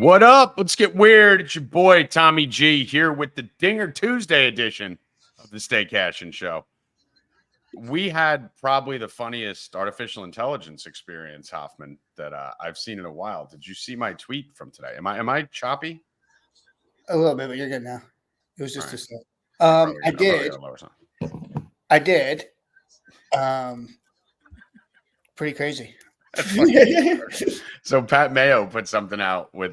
What up? Let's get weird. It's your boy Tommy G here with the Dinger Tuesday edition of the Stay Cashin show. We had probably the funniest artificial intelligence experience, Hoffman, that I've seen in a while. Did you see my tweet from today? Am I choppy? A little bit, but you're good now. It was just a step. I did. Pretty crazy. So Pat Mayo put something out with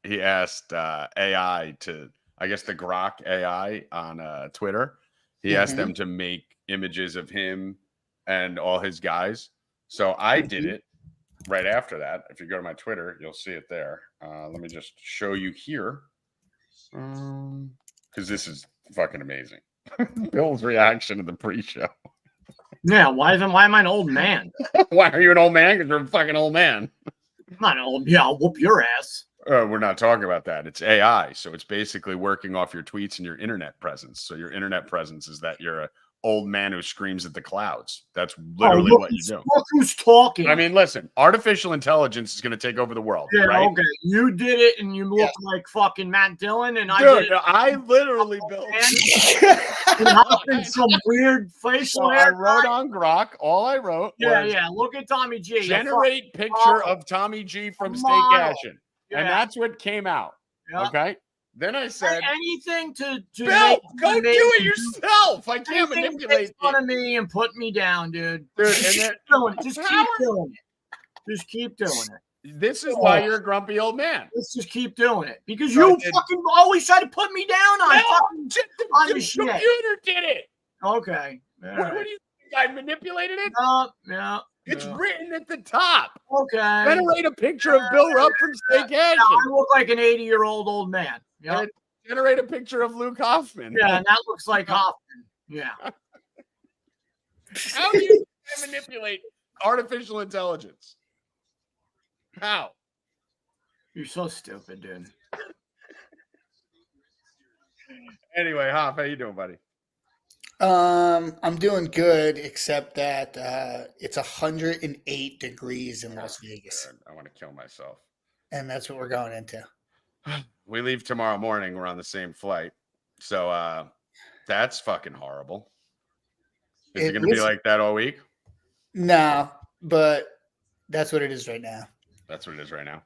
he asked AI to, I guess the Grok AI on Twitter. He asked them to make images of him and all his guys. So I did it right after that. If you go to my Twitter, you'll see it there. Let me just show you here. Because this is fucking amazing. Bill's reaction to the pre-show. Yeah, why am I an old man? Why are you an old man? Because you're a fucking old man. I'm not old. Yeah, I'll whoop your ass. We're not talking about that. It's AI. So it's basically working off your tweets and your internet presence. So your internet presence is that you're a old man who screams at the clouds. That's literally what you do. Look who's talking. I mean, listen, artificial intelligence is going to take over the world. Yeah, right? Okay. You did it and you look like fucking Matt Dillon, and I literally built some weird facial hair. I wrote on Grok. All I wrote was, look at Tommy G. Generate picture of Tommy G from Stay Cashin. And that's what came out. Yeah. Okay. Then I said, anything to Bill, go do it yourself. I can't manipulate fun of me and put me down, dude. Just keep doing it. Just keep doing it. This is why you're a grumpy old man. Let's just keep doing it because you fucking always try to put me down on the computer did it. Okay. What do you think? I manipulated it? Yeah. It's written at the top. Okay. Generate a picture of Bill Rupp from Stay Cashin. I look like an 80-year-old old man. Yeah. Generate a picture of Luke Hoffman. Yeah, and that looks like Hoffman. Yeah. How do you manipulate artificial intelligence? How? You're so stupid, dude. Anyway, Hoff, how you doing, buddy? I'm doing good, except that it's 108 degrees in Las Vegas. I want to kill myself. And that's what we're going into. We leave tomorrow morning. We're on the same flight. So that's fucking horrible. Is it going to be like that all week? No, but that's what it is right now. That's what it is right now?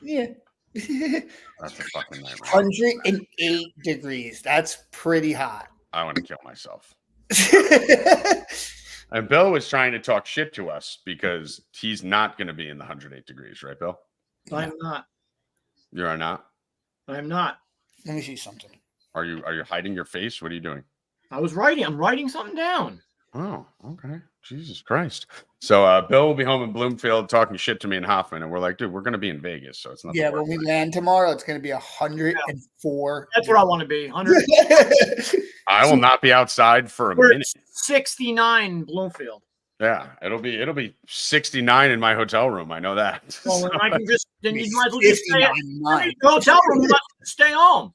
Yeah. That's a fucking nightmare. 108 degrees. That's pretty hot. I want to kill myself. And Bill was trying to talk shit to us because he's not going to be in the 108 degrees, right, Bill? I'm not. You are not? I'm not. Let me see something. Are you hiding your face? What are you doing? I'm writing something down. Oh, okay. Jesus Christ. So Bill will be home in Bloomfield talking shit to me and Hoffman, and we're like, dude, we're going to be in Vegas, so it's not. Yeah, when we land tomorrow, it's going to be 104. That's where I want to be. 100. I will not be outside for a minute. 69 Bloomfield. Yeah, it'll be 69 in my hotel room. I know that. Well, so, I can then you might as well just stay in the hotel room. You might stay home.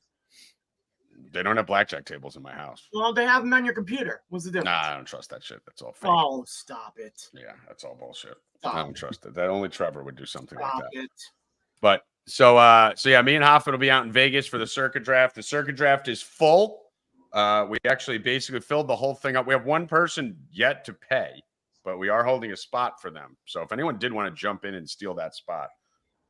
They don't have blackjack tables in my house. Well, they have them on your computer. What's the difference? Nah, I don't trust that shit. That's all fake. Oh, stop it. Yeah, that's all bullshit. I don't trust it. That only Trevor would do something like that. It. But so yeah, me and Hoffman will be out in Vegas for the circuit draft. The circuit draft is full. We actually basically filled the whole thing up. We have one person yet to pay, but we are holding a spot for them. So if anyone did want to jump in and steal that spot,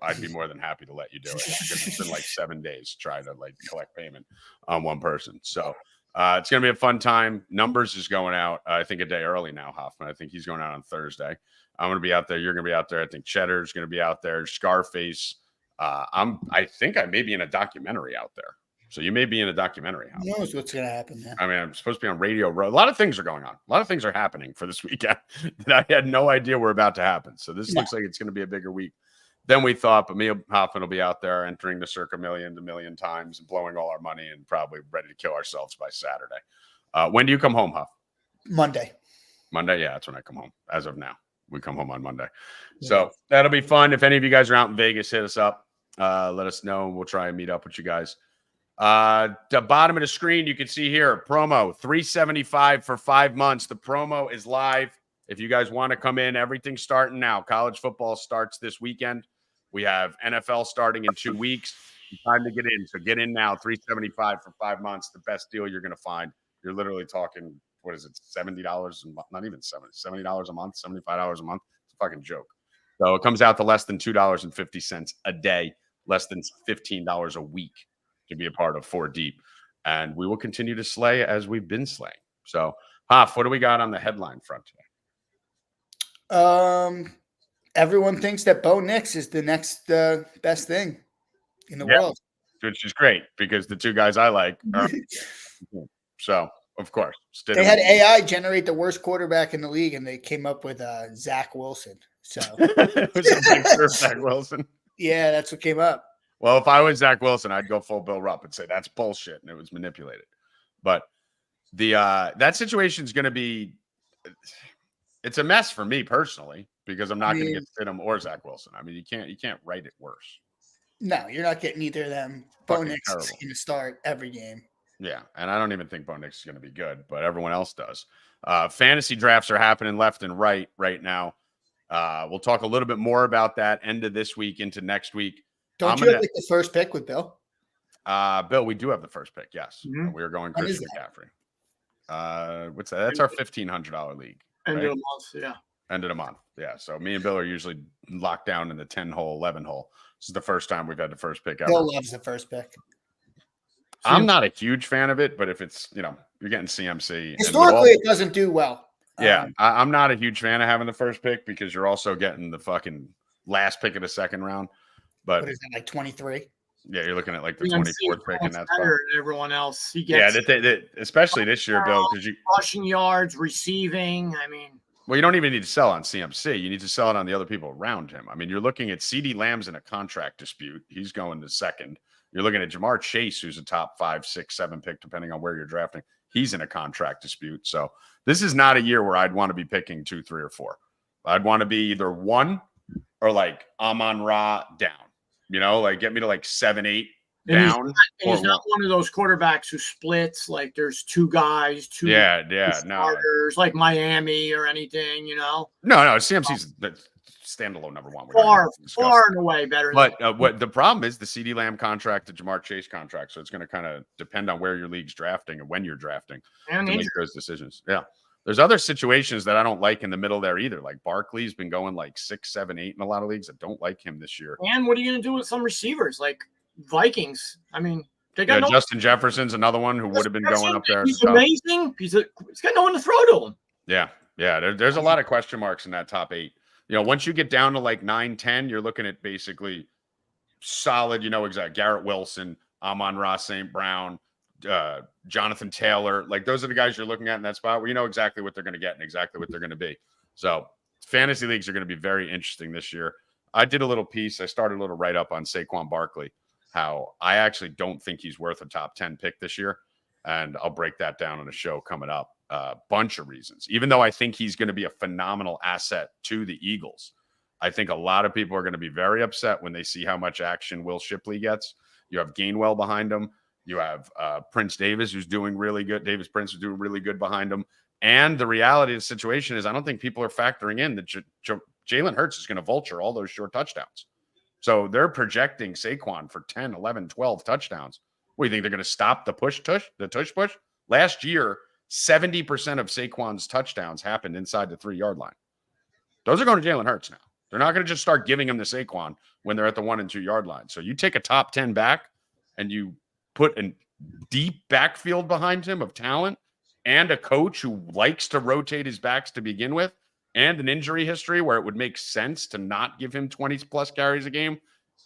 I'd be more than happy to let you do it. Because it's been like 7 days trying to collect payment on one person. So it's going to be a fun time. Numbers is going out, I think, a day early now, Hoffman. I think he's going out on Thursday. I'm going to be out there. You're going to be out there. I think Cheddar's going to be out there. Scarface. I think I may be in a documentary out there. So you may be in a documentary. Who knows what's going to happen there? I mean, I'm supposed to be on Radio Row. A lot of things are going on. A lot of things are happening for this weekend that I had no idea were about to happen. So this looks like it's going to be a bigger week than we thought. But me and Hoffman will be out there entering the circa million times and blowing all our money and probably ready to kill ourselves by Saturday. When do you come home, Huff? Monday. Monday? Yeah, that's when I come home. As of now, we come home on Monday. Yeah. So that'll be fun. If any of you guys are out in Vegas, hit us up. Let us know. We'll try and meet up with you guys. The bottom of the screen, you can see here, promo, $375 for 5 months. The promo is live. If you guys want to come in, everything's starting now. College football starts this weekend. We have NFL starting in 2 weeks. Time to get in. So get in now. $375 for 5 months. The best deal you're going to find. You're literally talking, what is it, $70 a month? Not even $70 a month, $75 a month. It's a fucking joke. So it comes out to less than $2.50 a day, less than $15 a week to be a part of 4 Deep. And we will continue to slay as we've been slaying. So, Hoff, what do we got on the headline front today? Everyone thinks that Bo Nix is the next best thing in the world. Which is great because the 2 guys I like are so, of course. They had AI generate the worst quarterback in the league, and they came up with Zach Wilson. So it was a picture of Zach Wilson. Yeah, that's what came up. Well, if I was Zach Wilson, I'd go full Bill Rupp and say that's bullshit and it was manipulated. But the that situation is going to be it's a mess for me personally because I'm not going to get Stidham or Zach Wilson. I mean, you can't write it worse. No, you're not getting either of them. Bo Nix is going to start every game. Yeah, and I don't even think Bo Nix is going to be good, but everyone else does. Fantasy drafts are happening left and right now. We'll talk a little bit more about that end of this week into next week. Don't you have the first pick with Bill? Bill, we do have the first pick, yes. Mm-hmm. We are going Christian McCaffrey. What's that? That's our $1,500 league. End of the month, yeah. End of the month, yeah. So me and Bill are usually locked down in the 10-hole, 11-hole. This is the first time we've had the first pick ever. Bill loves the first pick. I'm not a huge fan of it, but if it's, you're getting CMC. Historically, it doesn't do well. Yeah, I'm not a huge fan of having the first pick because you're also getting the fucking last pick of the second round. But what is that, like 23? Yeah, you're looking at like the 24th pick, and that's better than everyone else. He gets especially this year, Bill, because you rushing yards, receiving. I mean, well, you don't even need to sell on CMC. You need to sell it on the other people around him. I mean, you're looking at CeeDee Lamb's in a contract dispute. He's going to second. You're looking at Jamar Chase, who's a top 5, 6, 7 pick, depending on where you're drafting. He's in a contract dispute. So this is not a year where I'd want to be picking 2, 3, or 4. I'd want to be either 1 or like Amon-Ra down. Like get me to like 7, 8 down. He's not one of those quarterbacks who splits. Like there's 2 guys, 2 starters, like Miami or anything. No, CMC's the standalone number 1. Far and away better. But what the problem is the CeeDee Lamb contract, the Jamar Chase contract. So it's going to kind of depend on where your league's drafting and when you're drafting to make those decisions. Yeah. There's other situations that I don't like in the middle there either. Like Barkley's been going like 6, 7, 8 in a lot of leagues. I don't like him this year. And what are you going to do with some receivers like Vikings? I mean, they got Justin Jefferson's another one who would have been going up there. He's amazing. He's got no one to throw to him. Yeah. There's a lot of question marks in that top 8. Once you get down to like 9, 10, you're looking at basically solid. Exactly. Garrett Wilson, Amon-Ra St. Brown, Jonathan Taylor, like those are the guys you're looking at in that spot where you know exactly what they're going to get and exactly what they're going to be. So fantasy leagues are going to be very interesting this year. I did a little piece. I started a little write-up on Saquon Barkley, how I actually don't think he's worth a top 10 pick this year. And I'll break that down on a show coming up. A bunch of reasons. Even though I think he's going to be a phenomenal asset to the Eagles, I think a lot of people are going to be very upset when they see how much action Will Shipley gets. You have Gainwell behind him. You have Prince Davis, who's doing really good. Davis Prince is doing really good behind him. And the reality of the situation is I don't think people are factoring in that Jalen Hurts is going to vulture all those short touchdowns. So they're projecting Saquon for 10, 11, 12 touchdowns. What do you think? They're going to stop the tush push? Last year, 70% of Saquon's touchdowns happened inside the 3-yard line. Those are going to Jalen Hurts now. They're not going to just start giving him to Saquon when they're at the 1 and 2 yard line. So you take a top 10 back and you put a deep backfield behind him of talent and a coach who likes to rotate his backs to begin with and an injury history where it would make sense to not give him 20 plus carries a game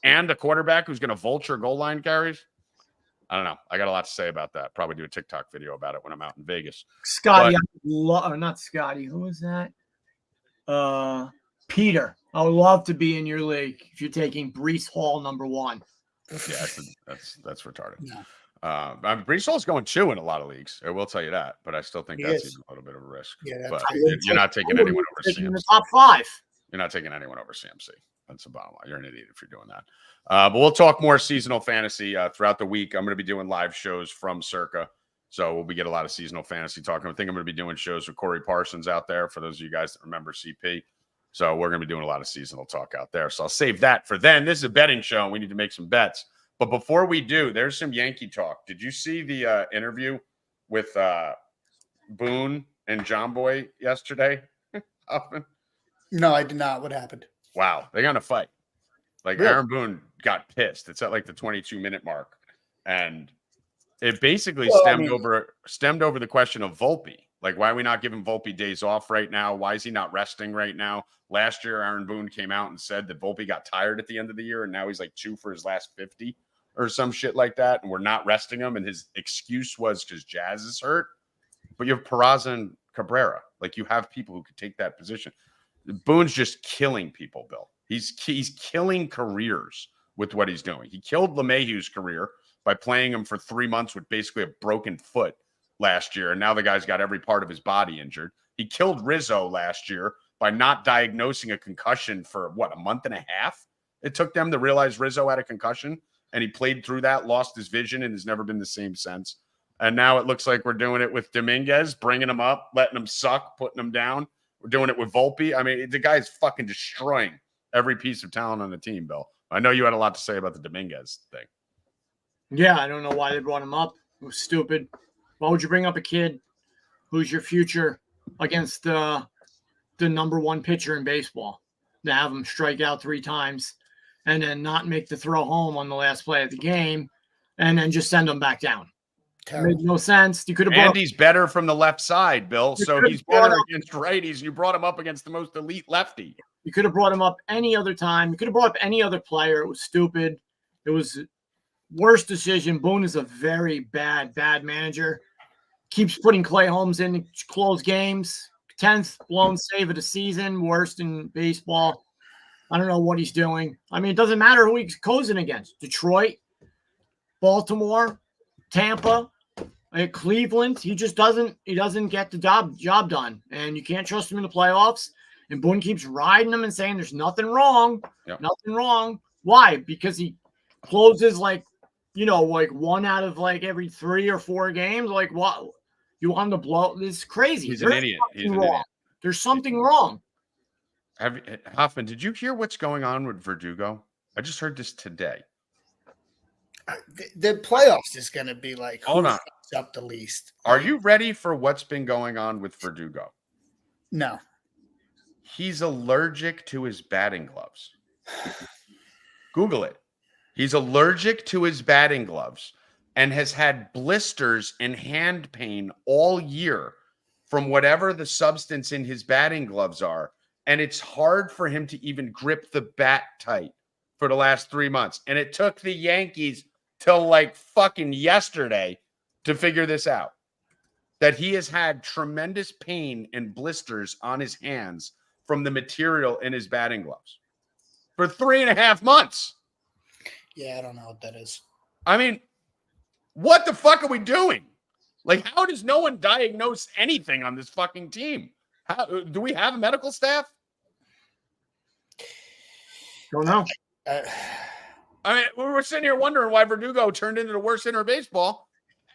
and a quarterback who's going to vulture goal line carries. I don't know. I got a lot to say about that. Probably do a TikTok video about it when I'm out in Vegas. Scotty, not Scotty. Who was that? Peter. I would love to be in your league if you're taking Breece Hall number 1. Yeah, that's retarded. Yeah. Breece Hall's going 2 in a lot of leagues. I will tell you that, but I still think that's even a little bit of a risk. Yeah, but you're not taking anyone over CMC. In the top 5. You're not taking anyone over CMC. That's the bottom line. You're an idiot if you're doing that. But we'll talk more seasonal fantasy throughout the week. I'm going to be doing live shows from Circa. So we get a lot of seasonal fantasy talking. I think I'm going to be doing shows with Corey Parsons out there. For those of you guys that remember CP, So we're going to be doing a lot of seasonal talk out there. So I'll save that for then. This is a betting show, and we need to make some bets. But before we do, there's some Yankee talk. Did you see the interview with Boone and John Boy yesterday? Hoffman? No, I did not. What happened? Wow, they got in a fight. Like Really? Aaron Boone got pissed. It's at like the 22-minute mark, and it basically stemmed over the question of Volpe. Like, why are we not giving Volpe days off right now? Why is he not resting right now? Last year, Aaron Boone came out and said that Volpe got tired at the end of the year, and now he's like 2 for his last 50 or some shit like that, and we're not resting him. And his excuse was because Jazz is hurt. But you have Peraza and Cabrera. Like, you have people who could take that position. Boone's just killing people, Bill. He's killing careers with what he's doing. He killed LeMahieu's career by playing him for 3 months with basically a broken foot last year, and now the guy's got every part of his body injured. He killed Rizzo last year by not diagnosing a concussion for, a month and a half? It took them to realize Rizzo had a concussion, and he played through that, lost his vision, and has never been the same since. And now it looks like we're doing it with Dominguez, bringing him up, letting him suck, putting him down. We're doing it with Volpe. I mean, the guy's fucking destroying every piece of talent on the team, Bill. I know you had a lot to say about the Dominguez thing. Yeah, I don't know why they brought him up. It was stupid. Why would you bring up a kid who's your future against the number one pitcher in baseball to have him strike out 3 times and then not make the throw home on the last play of the game and then just send him back down? Terrible. Made no sense. You could have. And he's better from the left side, Bill. So he's better against righties. You brought him up against the most elite lefty. You could have brought him up any other time. You could have brought up any other player. It was stupid. It was worst decision. Boone is a very bad manager. Keeps putting Clay Holmes in to close games. 10th blown save of the season. Worst in baseball. I don't know what he's doing. I mean, it doesn't matter who he's coaching against. Detroit, Baltimore, Tampa, Cleveland. He just doesn't get the job done. And you can't trust him in the playoffs. And Boone keeps riding him and saying there's nothing wrong. Yep. Nothing wrong. Why? Because he closes like 1 out of like every 3 or 4 games. Like, what? You want him to blow? This is crazy. He's an idiot. There's something wrong. Hoffman, did you hear what's going on with Verdugo? I just heard this today. The playoffs is going to be like, hold on, up the least. Are you ready for what's been going on with Verdugo? No. He's allergic to his batting gloves. Google it. He's allergic to his batting gloves and has had blisters and hand pain all year from whatever the substance in his batting gloves are. And it's hard for him to even grip the bat tight for the last 3 months. And it took the Yankees till like fucking yesterday to figure this out. That he has had tremendous pain and blisters on his hands from the material in his batting gloves for 3.5 months. Yeah, I don't know what that is. I mean, what the fuck are we doing? Like, how does no one diagnose anything on this fucking team? How do we have a medical staff? Don't know. I mean, we're sitting here wondering why Verdugo turned into the worst hitter of baseball.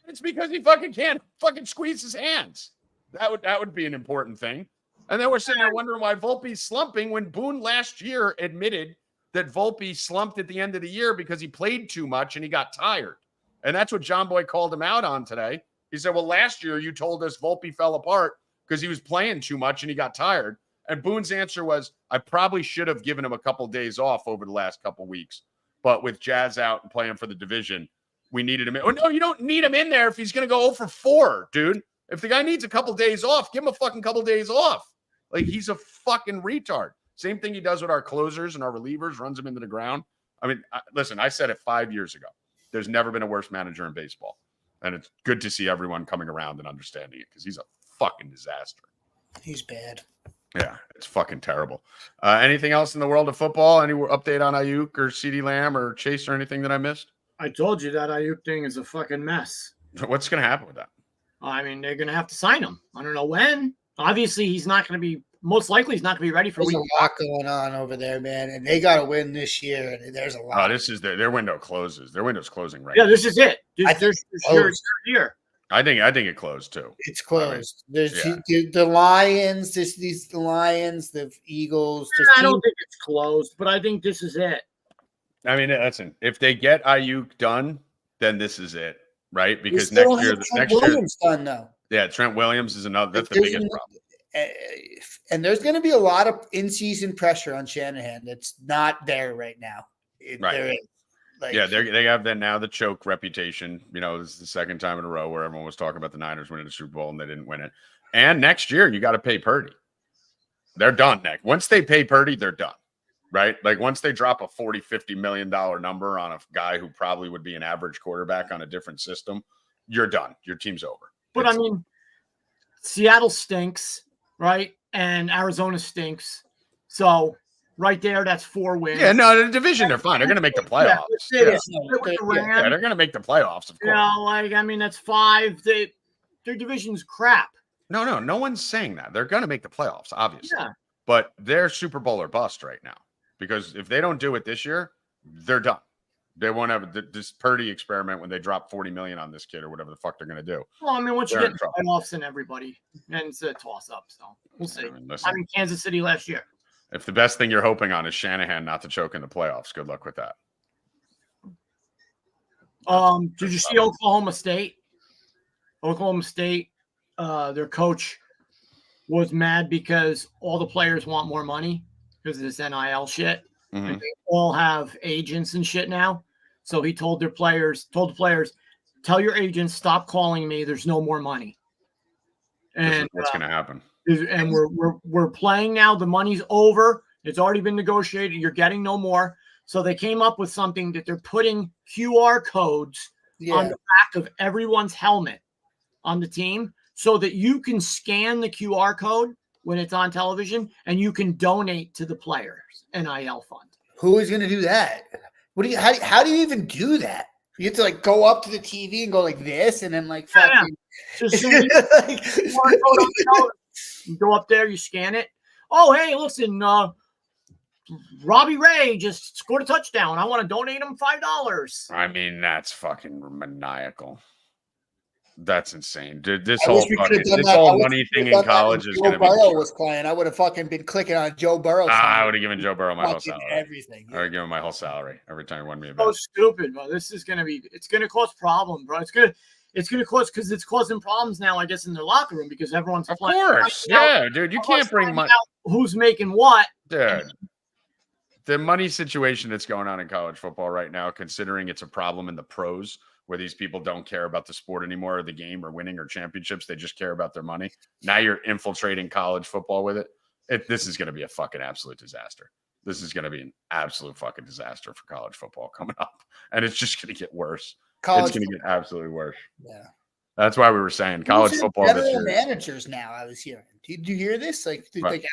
It's because he fucking can't fucking squeeze his hands. That would be an important thing. And then we're sitting there wondering why Volpe's slumping when Boone last year admitted that Volpe slumped at the end of the year because he played too much and he got tired. And that's what John Boy called him out on today. He said, well, last year you told us Volpe fell apart because he was playing too much and he got tired. And Boone's answer was, I probably should have given him a couple of days off over the last couple of weeks. But with Jazz out and playing for the division, we needed him in. Oh, no, you don't need him in there if he's going to go 0 for 4, dude. If the guy needs a couple of days off, give him a fucking couple of days off. Like, he's a fucking retard. Same thing he does with our closers and our relievers, runs them into the ground. I mean, listen, I said it 5 years ago. There's never been a worse manager in baseball. And it's good to see everyone coming around and understanding it because he's a fucking disaster. He's bad. Yeah, it's fucking terrible. Anything else in the world of football? Any update on Ayuk or CeeDee Lamb or Chase or anything that I missed? I told you that Ayuk thing is a fucking mess. What's going to happen with that? I mean, they're going to have to sign him. I don't know when. Obviously, he's not going to be – most likely he's not going to be ready for There's a lot going on over there, man. And they got to win this year. And there's a lot. Oh, this is their window closes. Their window's closing right now. now. Yeah, this is it. This is your year. I think it closed too. It's closed. There's yeah. the Lions, the Lions, the Eagles. I don't think it's closed, but I think this is it. I mean, listen, if they get Ayuk done, then this is it, right? Because next year, Williams done though. Yeah, Trent Williams is another. That's the biggest problem. And there's going to be a lot of in-season pressure on Shanahan that's not there right now. There is. They have that now, the choke reputation. You know, this is the second time in a row where everyone was talking about the Niners winning the Super Bowl and they didn't win it. And next year, you got to pay Purdy. They're done next. Once they pay Purdy, they're done, right? Like once they drop a $40-50 million number on a guy who probably would be an average quarterback on a different system, you're done. Your team's over. But I mean, Seattle stinks, right? And Arizona stinks. So right there, that's 4 wins. Yeah, no, the division, they're fine. They're going to make the playoffs. They're going to make the playoffs, of course. You know, like, I mean, that's 5. Their division's crap. No one's saying that. They're going to make the playoffs, obviously. Yeah. But they're Super Bowl or bust right now. Because if they don't do it this year, they're done. They won't have this Purdy experiment when they drop $40 million on this kid or whatever the fuck they're going to do. Well, I mean, once you get the playoffs and everybody, and it's a toss-up, so we'll see. I'm in Kansas City last year. If the best thing you're hoping on is Shanahan not to choke in the playoffs, good luck with that. Did you see Oklahoma State? Oklahoma State, their coach was mad because all the players want more money because of this NIL shit. Mm-hmm. And they all have agents and shit now. So he told the players, tell your agents, stop calling me. There's no more money. And what's going to happen? And we're playing now. The money's over. It's already been negotiated. You're getting no more. So they came up with something that they're putting QR codes on the back of everyone's helmet on the team so that you can scan the QR code when it's on television and you can donate to the players' NIL fund. Who is going to do that? How do you even do that? You have to like go up to the TV and go like this and then like fucking. Just so you go up there, you scan it. Oh, hey, listen, Robbie Ray just scored a touchdown. I want to donate him $5. I mean, that's fucking maniacal. That's insane, dude. This whole money thing in college is going to be. Joe Burrow was playing. I would have fucking been clicking on Joe Burrow. I would have given Joe Burrow my whole salary. Everything. I would have given him my whole salary every time he won me a bet. So stupid, bro. This is going to be. It's going to cause problems, bro. It's going to cause because it's causing problems now. I guess in their locker room because everyone's playing. Of course, yeah, dude. You can't bring money. Who's making what, dude? The money situation that's going on in college football right now, considering it's a problem in the pros, where these people don't care about the sport anymore or the game or winning or championships. They just care about their money. Now you're infiltrating college football with it. This is going to be a fucking absolute disaster. This is going to be an absolute fucking disaster for college football coming up. And it's just going to get worse. It's going to get absolutely worse. Yeah. That's why we were saying college football this year. Managers now, I was hearing. Did you hear this? Like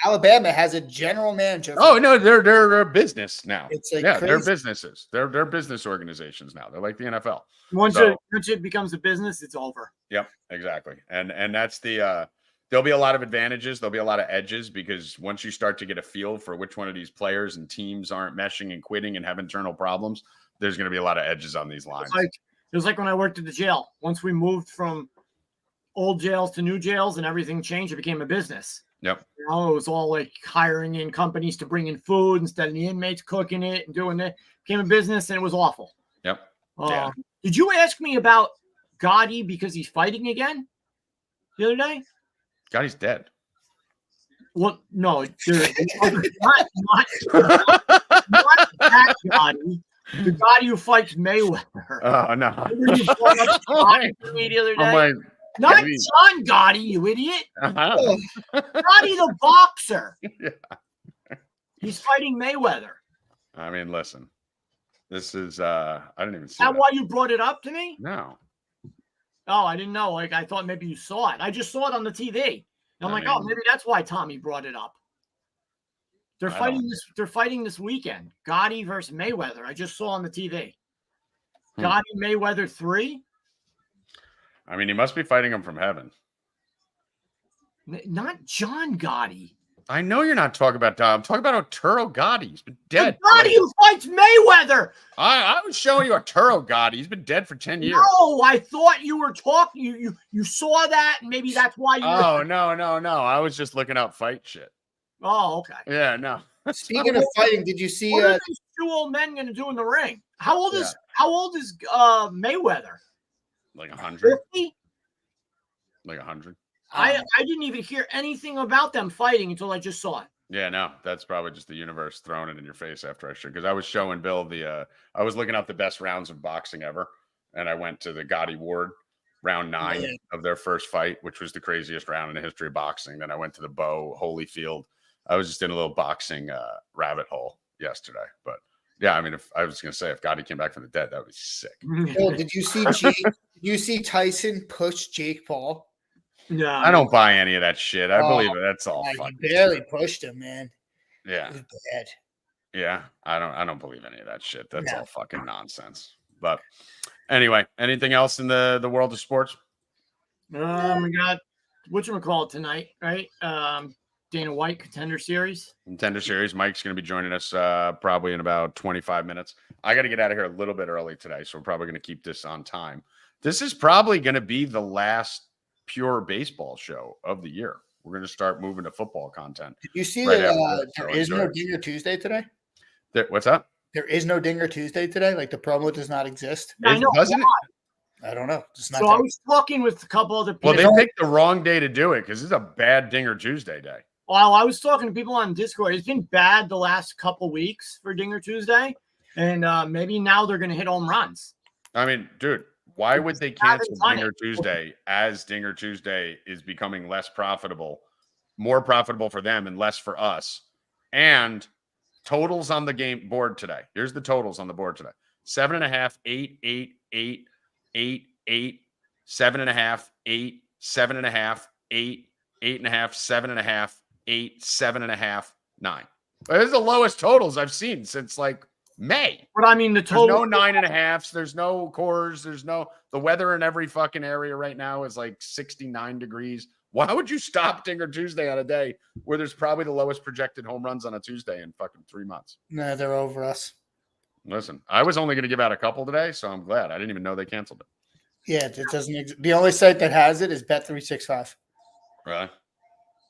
Alabama has a general manager. Oh no, they're a business now. It's like crazy. They're businesses. They're business organizations now. They're like the NFL. Once it becomes a business, it's over. Yep, exactly. And that's the there'll be a lot of advantages. There'll be a lot of edges because once you start to get a feel for which one of these players and teams aren't meshing and quitting and have internal problems, there's going to be a lot of edges on these lines. It was like when I worked at the jail. Once we moved from old jails to new jails and everything changed, it became a business. Yep. You know, it was all like hiring in companies to bring in food instead of the inmates cooking it and doing it. It became a business and it was awful. Yep. Did you ask me about Gotti because he's fighting again the other day? Gotti's dead. Well, no, not that Gotti. The Gotti who fights Mayweather. Oh, no. The other day. Not John Gotti, you idiot. Gotti the boxer. Yeah. He's fighting Mayweather. I mean, listen. This is I didn't even see that. Why you brought it up to me? No. Oh, I didn't know. Like I thought maybe you saw it. I just saw it on the TV. And I'm like, oh, maybe that's why Tommy brought it up. They're fighting this weekend. Gotti versus Mayweather. I just saw on the TV. Gotti Mayweather 3. I mean, he must be fighting him from heaven. Not John Gotti. I know you're not talking about Dom. I'm talking about Arturo Gotti. He's been dead. The Gotti who fights Mayweather. I was showing you Arturo Gotti. He's been dead for 10 years. No, I thought you were talking. You saw that, and maybe that's why you. Oh, no. I was just looking up fight shit. Oh, okay. Yeah, no. Speaking of fighting, did you see? What are these two old men going to do in the ring? How old is Mayweather? Like 100. 50? Like 100. I didn't even hear anything about them fighting until I just saw it. Yeah, no, that's probably just the universe throwing it in your face after I should. Because I was showing Bill I was looking up the best rounds of boxing ever, and I went to the Gotti Ward round 9 of their first fight, which was the craziest round in the history of boxing. Then I went to the Bo Holyfield. I was just in a little boxing rabbit hole yesterday. But yeah, I mean, if Gotti came back from the dead, that would be sick. Bill, did you see Tyson push Jake Paul? No, I don't buy any of that shit. I believe it. That's all. He barely pushed him, man. Yeah. It was bad. Yeah, I don't believe any of that shit. That's all fucking nonsense. But anyway, anything else in the world of sports? We got whatchamacallit tonight, right? Dana White Contender Series. Contender Series. Mike's going to be joining us probably in about 25 minutes. I got to get out of here a little bit early today, so we're probably going to keep this on time. This is probably going to be the last pure baseball show of the year. We're going to start moving to football content. Did you see that there is no Dinger Tuesday today? What's up? There is no Dinger Tuesday today. Like the promo does not exist. I know. Doesn't it? I don't know. It's not So I was talking with a couple other people. Well, they picked the wrong day to do it because it's a bad Dinger Tuesday day. Well, I was talking to people on Discord. It's been bad the last couple weeks for Dinger Tuesday, and maybe now they're going to hit home runs. I mean, dude, why would they cancel Dinger Tuesday as Dinger Tuesday is becoming less profitable, more profitable for them and less for us? And totals on the game board today. Here's the totals on the board today: 7.5, 8, 8, 8, 8, 8, 7.5, 8, 7.5, 8, 8.5, 7.5, 8, 7.5, 9. Those are the lowest totals I've seen since like May. But I mean, the total. There's no 9.5s. There's no cores. The weather in every fucking area right now is like 69 degrees. Why would you stop Dinger Tuesday on a day where there's probably the lowest projected home runs on a Tuesday in fucking 3 months? No, they're over us. Listen, I was only going to give out a couple today, so I'm glad. I didn't even know they canceled it. Yeah, it doesn't. The only site that has it is Bet365. Really?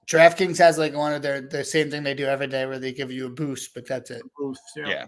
DraftKings has like one of the same thing they do every day where they give you a boost, but that's it. Boost, Yeah.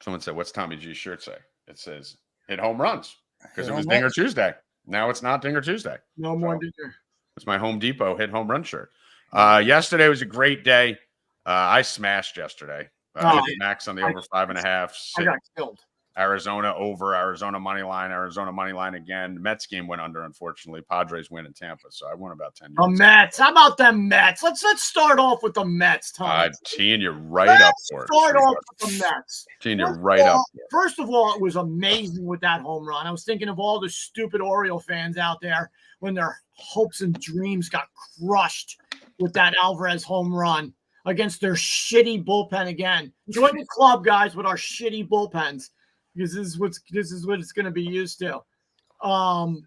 Someone said, "What's Tommy G's shirt say?" It says, "Hit home runs," because it was Dinger Tuesday. Now it's not Dinger Tuesday. No more Dinger. It's my Home Depot hit home run shirt. Yesterday was a great day. I smashed yesterday. Max on the over 5.5. I got killed. Arizona over, Arizona money line again. Mets game went under, unfortunately. Padres win in Tampa, so I won about 10 The units. Mets. How about them Mets? Let's start off with the Mets, Tom. Teeing you right up for it. Start off with the Mets. Teeing you right up for it. First of all, it was amazing with that home run. I was thinking of all the stupid Oriole fans out there when their hopes and dreams got crushed with that Alvarez home run against their shitty bullpen again. Join the club, guys, with our shitty bullpens. Because this is what it's going to be used to. And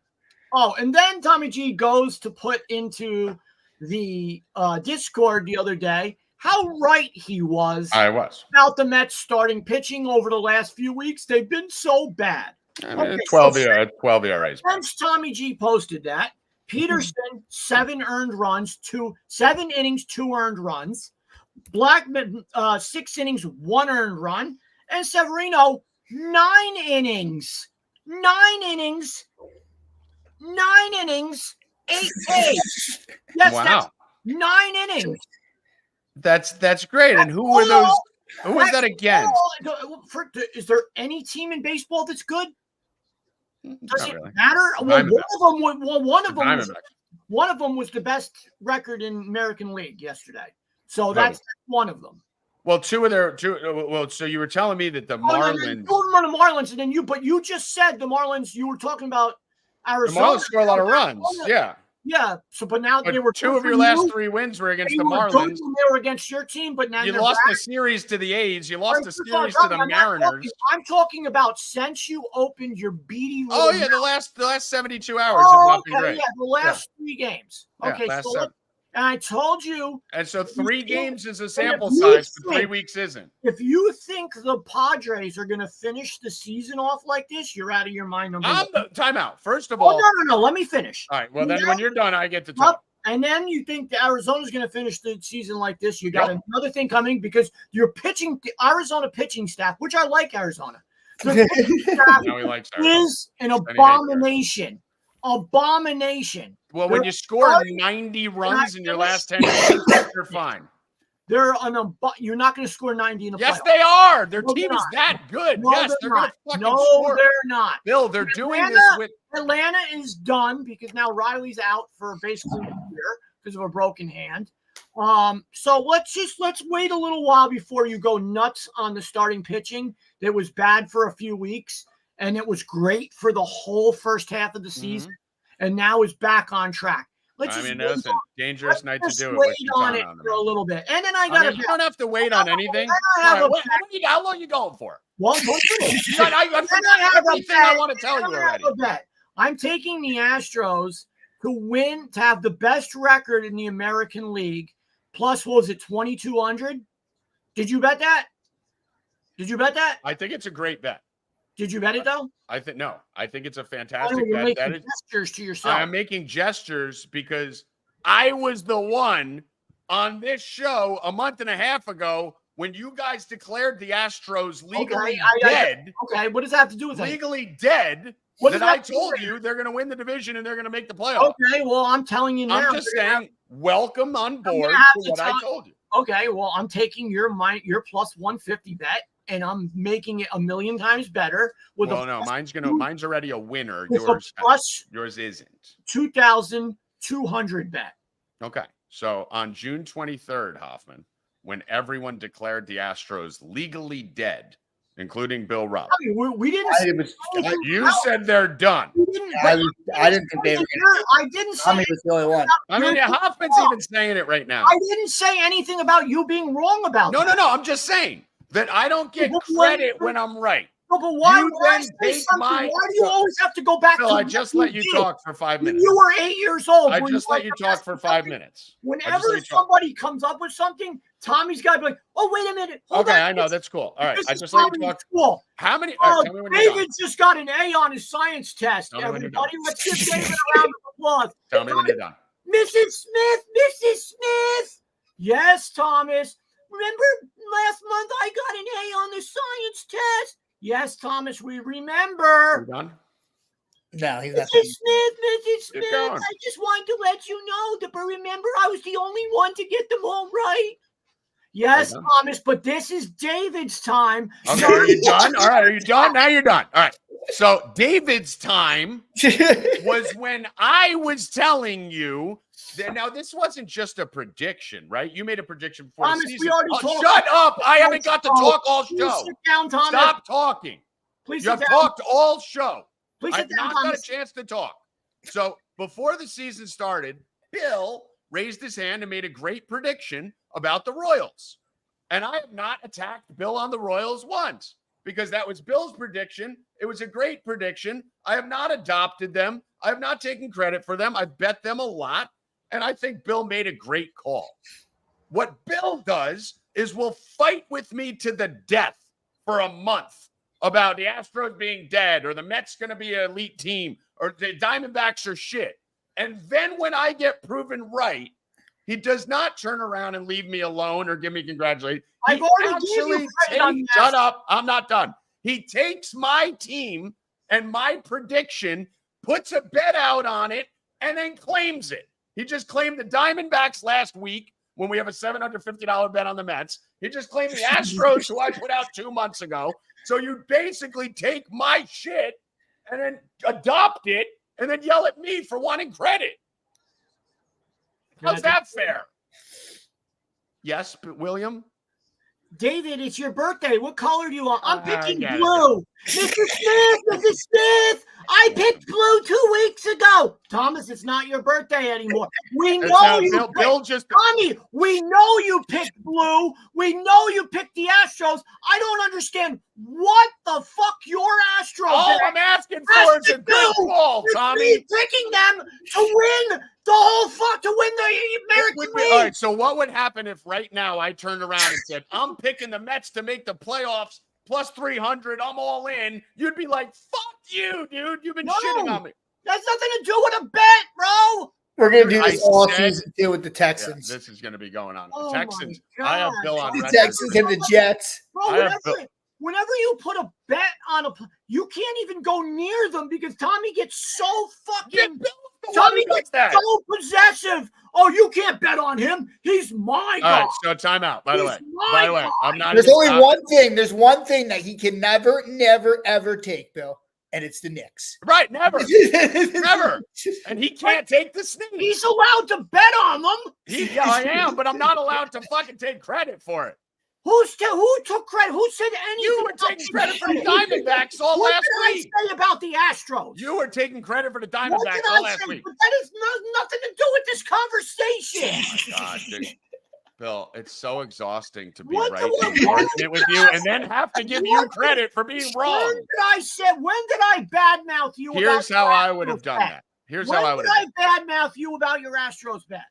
then Tommy G goes to put into the Discord the other day how right he was. I was About the Mets starting pitching over the last few weeks. They've been so bad. I mean, 12 ERAs. Since Tommy G posted that, Peterson 7 earned runs, 7 innings, 2 earned runs. Blackman 6 innings, 1 earned run, and Severino 9 innings, 8 Ks. Yes, wow. That's 9 innings. That's great. And who were those? Who was that against? Is there any team in baseball that's good? Does it really. matter? One of them was the best record in American League yesterday. So that's one of them. Well, so you were telling me that the Marlins. The Marlins, and then you just said the Marlins. You were talking about Arizona. The Marlins score a lot of runs. Yeah. Yeah. So, but now they were 2 of your last 3 wins were against the Marlins. They were against your team, but now you lost the series to the A's. You lost the series to the Mariners. I'm talking about since you opened your beady. The last 72 hours have not been great. Yeah, the last 3 games. Okay, And I told you. And so 3 games is a if sample you size, but 3 think- weeks isn't. If you think the Padres are going to finish the season off like this, you're out of your mind. Time out. First of Oh, all. no. Let me finish. All right. Well, then when you're done, I get to talk. And then you think that Arizona's going to finish the season like this. You got another thing coming because your pitching, the Arizona pitching staff, which I like Arizona. The pitching staff No, he likes Arizona. is an abomination. Abomination. Well, when you score 90 runs in your last 10 games, you're fine. They're you're not going to score 90 in the Yes, playoffs. they are. Their No, team they're is that good. No, Yes, they're going to fucking score. they're not. Bill, they're doing this with Atlanta is done because now Riley's out for basically a year because of a broken hand. So let's wait a little while before you go nuts on the starting pitching. That was bad for a few weeks, and it was great for the whole first half of the season, and now it's back on track. Listen, dangerous night to do it. Wait on it for a little bit, and then you don't have to wait on anything. How long are you going for? One I forgot everything I want to tell you already. I'm taking the Astros to have the best record in the American League. Plus, what was it, 2,200? Did you bet that? I think it's a great bet. Did you bet it though? I think it's a fantastic you're bet. making gestures to yourself. I'm making gestures because I was the one on this show a month and a half ago when you guys declared the Astros legally dead. Okay, what does that have to do with that? Legally dead. That I told you they're going to win the division and they're going to make the playoffs. Okay, well, I'm telling you now. I'm just saying, welcome on board to what I told you. Okay, well, I'm taking your plus 150 bet. And I'm making it a million times better. Mine's already a winner. Yours isn't. 2,200 bet. Okay, so on June 23rd, Hoffman, when everyone declared the Astros legally dead, including Bill Rupp, we didn't. You said they're done. I didn't think they were. I didn't say. Tommy was the only one. Hoffman's even saying it right now. I didn't say anything about you being wrong about that. No. I'm just saying that I don't get credit when I'm right. No, but why do you always have to go back Phil, to I just let you talk for 5 minutes. You were 8 years old. I just let you talk for 5 minutes. Whenever somebody comes up with something, Tommy's got to be like, oh, wait a minute. Okay, I know. That's cool. All right. I just let you talk. Cool. How many? Oh, David just got an A on his science test. Everybody, let's give David a round of applause. Tell me when you're done. Mrs. Smith. Yes, Thomas. Remember last month I got an A on the science test? Yes, Thomas, we remember. You done? No, he's not. Mrs. Smith, I just wanted to let you know that, but remember, I was the only one to get them all right. Yes, Thomas, but this is David's time. Okay, are you done? All right, are you done? Now you're done. All right. So David's time was when I was telling you that now this wasn't just a prediction, right? You made a prediction before Thomas, the season. we already talked. Shut up. I haven't got to talk all show. Please sit down, Thomas. Stop talking. Please you sit have down. talked all show. Please I've sit down, not Thomas. got a chance to talk. So before the season started, Bill raised his hand and made a great prediction about the Royals. And I have not attacked Bill on the Royals once because that was Bill's prediction. It was a great prediction. I have not adopted them. I have not taken credit for them. I've bet them a lot. And I think Bill made a great call. What Bill does is will fight with me to the death for a month about the Astros being dead or the Mets going to be an elite team or the Diamondbacks are shit. And then when I get proven right, he does not turn around and leave me alone or give me congratulations. I've already gave you credit on that. Shut up. I'm not done. He takes my team and my prediction, puts a bet out on it, and then claims it. He just claimed the Diamondbacks last week when we have a $750 bet on the Mets. He just claimed the Astros, who I put out 2 months ago. So you basically take my shit and then adopt it and then yell at me for wanting credit. How's that fair? Yes, but William? David, it's your birthday. What color do you want? I'm picking blue. Mr. Smith, I picked blue 2 weeks ago. Thomas, it's not your birthday anymore. We know you Tommy, we know you picked blue. We know you picked the Astros. I don't understand what the fuck your Astros All I'm asking for is a good ball, Tommy. Picking them to win The whole fuck to win the American League. All right, so what would happen if right now I turned around and said, I'm picking the Mets to make the playoffs plus 300, I'm all in? You'd be like, fuck you, dude. You've been shitting on me. That's nothing to do with a bet, bro. We're going to do this all season too with the Texans. Yeah, this is going to be going on. Oh the Texans, my I have God. Bill on The record. Texans and the Jets. Bro, whenever you put a bet on you can't even go near them because Tommy gets so fucking. Tommy gets so possessive. Oh, you can't bet on him. He's my guy. All right, so timeout. By the way, I'm not. There's only one thing. There's one thing that he can never, ever take, Bill, and it's the Knicks. Right, never. Never. And he can't take the sneak. He's allowed to bet on them. Yeah, I am, but I'm not allowed to fucking take credit for it. Who took credit? Who said anything? You were taking credit for the Diamondbacks all last week. What did I say about the Astros? You were taking credit for the Diamondbacks all last week. But that has nothing to do with this conversation. Oh my God, dude. Bill, it's so exhausting to be right in argument with you and then have to give you credit for being wrong. When did I badmouth you? Here's how I would have done that. Here's how I would have. When did I badmouth you about your Astros bet?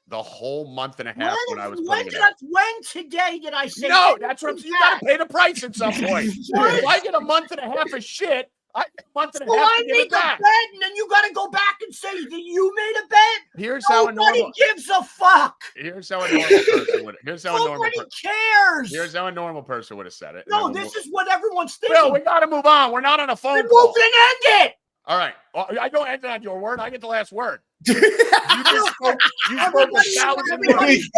The whole month and a half when I was putting it out. When today did I say? No, that's what you got to pay the price at some point. If I get a month and a half of shit, I get a month and a half to give it back. Bet, and then you got to go back and say that you made a bet. Here's how a normal. Nobody gives a fuck. Here's how a normal person would. Nobody cares. Here's how a normal person would have said it. No, this is what everyone's thinking. Bill, we got to move on. We're not on a phone call. Move and end it. All right. Well, I don't end it on your word. I get the last word. You spoke 1,000 words.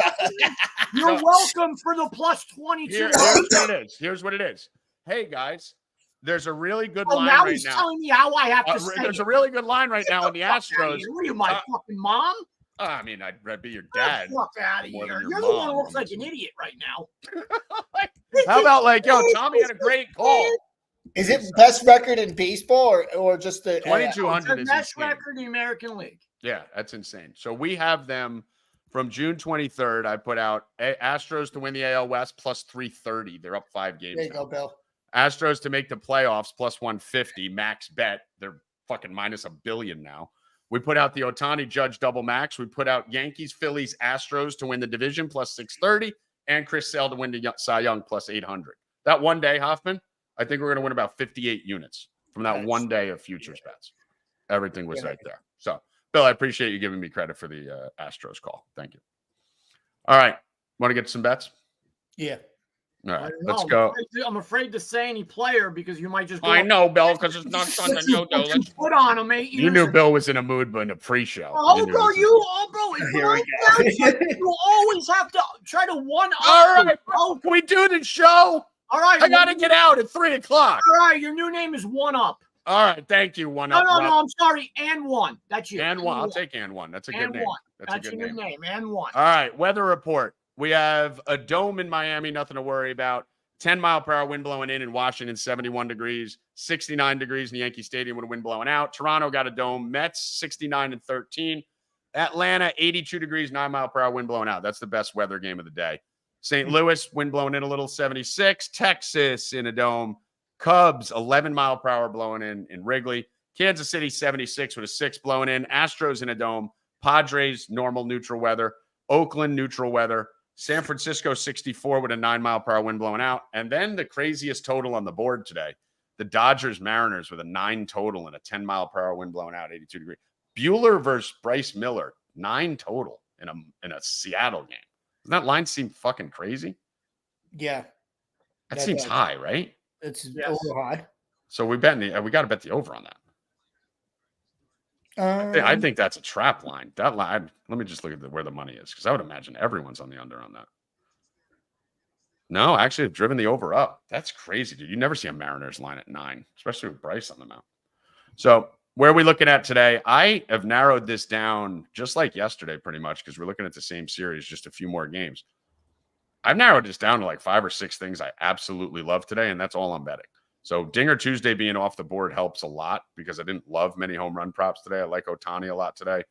You're welcome for the plus 22. Here's what it is. Here's what it is. Hey, guys, there's a really good line now right he's now. telling me how I have to say There's a really good line right now in the Astros. What are you, my fucking mom? I mean, I'd be your dad. Fuck out of here. You're the one who looks like an idiot right now. How about Tommy had a great call. Is it best record in baseball or just the 2,200 is best insane. record in the American League? Yeah, that's insane. So we have them from June 23rd. I put out Astros to win the AL West plus 330. They're up 5 games. There you go, Bill. Astros to make the playoffs plus 150. Max bet. They're fucking minus $1 billion now. We put out the Ohtani Judge double max. We put out Yankees, Phillies, Astros to win the division plus 630, and Chris Sale to win the Cy Young plus 800. That one day, Hoffman, I think we're going to win about 58 units from that one day of futures bets. Everything was right there. So, Bill, I appreciate you giving me credit for the Astros call. Thank you. All right. Want to get some bets? Yeah. All right. Let's go. I'm afraid to say any player because you might just. I know, Bill, because it's not Sunday. Let's put on him 8 years. You knew Bill was in a mood, but in a pre-show. Bro. You always have to try to one-up. All right, bro. Can we do the show? All right. I got to get out at 3 o'clock. All right. Your new name is One Up. All right. Thank you, One Up. No. I'm sorry. And One. That's you. And One. I'll take And One. That's a good name. That's your new name. And One. All right. Weather report. We have a dome in Miami. Nothing to worry about. 10-mile-per-hour wind blowing in Washington, 71 degrees. 69 degrees in the Yankee Stadium with a wind blowing out. Toronto got a dome. Mets, 69 and 13. Atlanta, 82 degrees, 9-mile-per-hour wind blowing out. That's the best weather game of the day. St. Louis, wind blowing in a little, 76. Texas in a dome. Cubs, 11-mile-per-hour blowing in Wrigley. Kansas City, 76 with a 6 blowing in. Astros in a dome. Padres, normal neutral weather. Oakland, neutral weather. San Francisco, 64 with a 9-mile-per-hour wind blowing out. And then the craziest total on the board today, the Dodgers Mariners with a 9 total and a 10-mile-per-hour wind blowing out, 82 degrees. Bueller versus Bryce Miller, 9 total in a Seattle game. Doesn't that line seem fucking crazy? Yeah. That seems high, right? It's a little high. So we got to bet the over on that. I think that's a trap line. That line. Let me just look at where the money is, because I would imagine everyone's on the under on that. No, actually, I've driven the over up. That's crazy, dude. You never see a Mariners line at 9, especially with Bryce on the mound. So where are we looking at today? I have narrowed this down just like yesterday, pretty much, because we're looking at the same series, just a few more games. I've narrowed this down to like 5 or 6 things I absolutely love today, and that's all I'm betting. So Dinger Tuesday being off the board helps a lot because I didn't love many home run props today. I like Ohtani a lot today.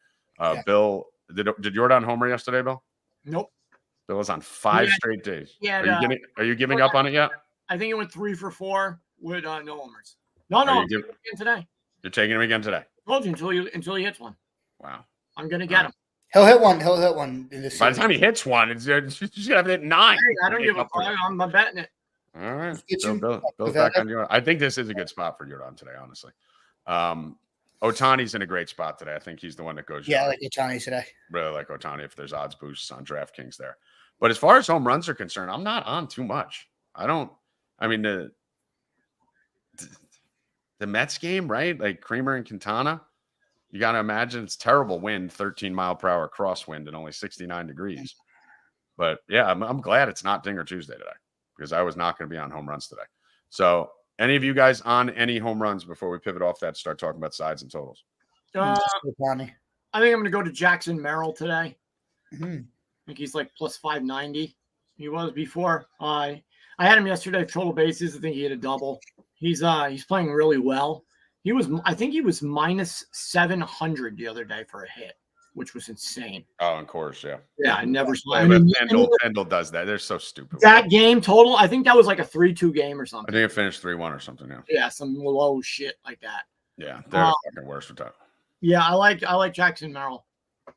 Bill, did Jordan homer yesterday, Bill? Nope. Bill was on 5 straight days. Yeah. Are you giving up on it yet? I think it went 3 for 4 with no homers. No, I'm taking him again today. You're taking him again today? Told you until he hits one. Wow. I'm gonna get him. He'll hit one. He'll hit one in this By the series. time he hits one, it's just gonna have to hit 9. Hey, I don't give a fuck. I'm betting it. All right. Get So you Bill's back on Jordan. I think this is a good spot for Jordan today, honestly. Otani's in a great spot today. I think he's the one that goes. Yeah, I like Otani today. Really like Otani if there's odds boosts on DraftKings there. But as far as home runs are concerned, I'm not on too much. I mean, the Mets game, right? Like Creamer and Quintana, you got to imagine it's terrible wind, 13-mile-per-hour crosswind and only 69 degrees. But yeah, I'm glad it's not Dinger Tuesday today because I was not going to be on home runs today. So any of you guys on any home runs before we pivot off that, start talking about sides and totals? Otani. I think I'm going to go to Jackson Merrill today. Mm-hmm. I think he's like plus 590. He was before. I had him yesterday for total bases. I think he hit a double. He's playing really well. I think he was minus 700 the other day for a hit, which was insane. Oh, of course, yeah. Yeah, I never saw. Yeah, Pendle does that. They're so stupid. That game total, I think that was like a 3-2 game or something. I think it finished 3-1 or something. Yeah. Yeah, some low shit like that. Yeah, they're fucking worse with that. Yeah, I like Jackson Merrill.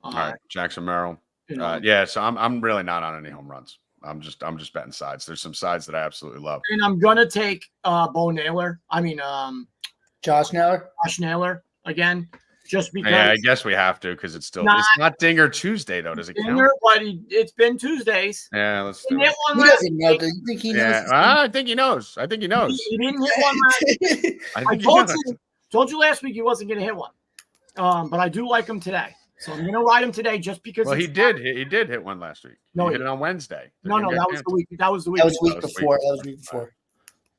All right, Jackson Merrill. You know, Yeah, so I'm really not on any home runs. I'm just betting sides. There's some sides that I absolutely love. and I'm gonna take Bo Naylor. Josh Naylor. Josh Naylor again, just because. Yeah, I guess we have to because it's still it's not Dinger Tuesday though. Does it count? Dinger, but it's been Tuesdays. Yeah, let's He do hit it. one He last doesn't know. Do you think he knows? Yeah, I think he knows. I think he knows. He didn't hit one last. I told you last week he wasn't going to hit one, but I do like him today, so I'm going to ride him today just because. Well, he did hit one last week. No, he hit it on Wednesday. No, that was the week. That was the week. That was week before. That was week before.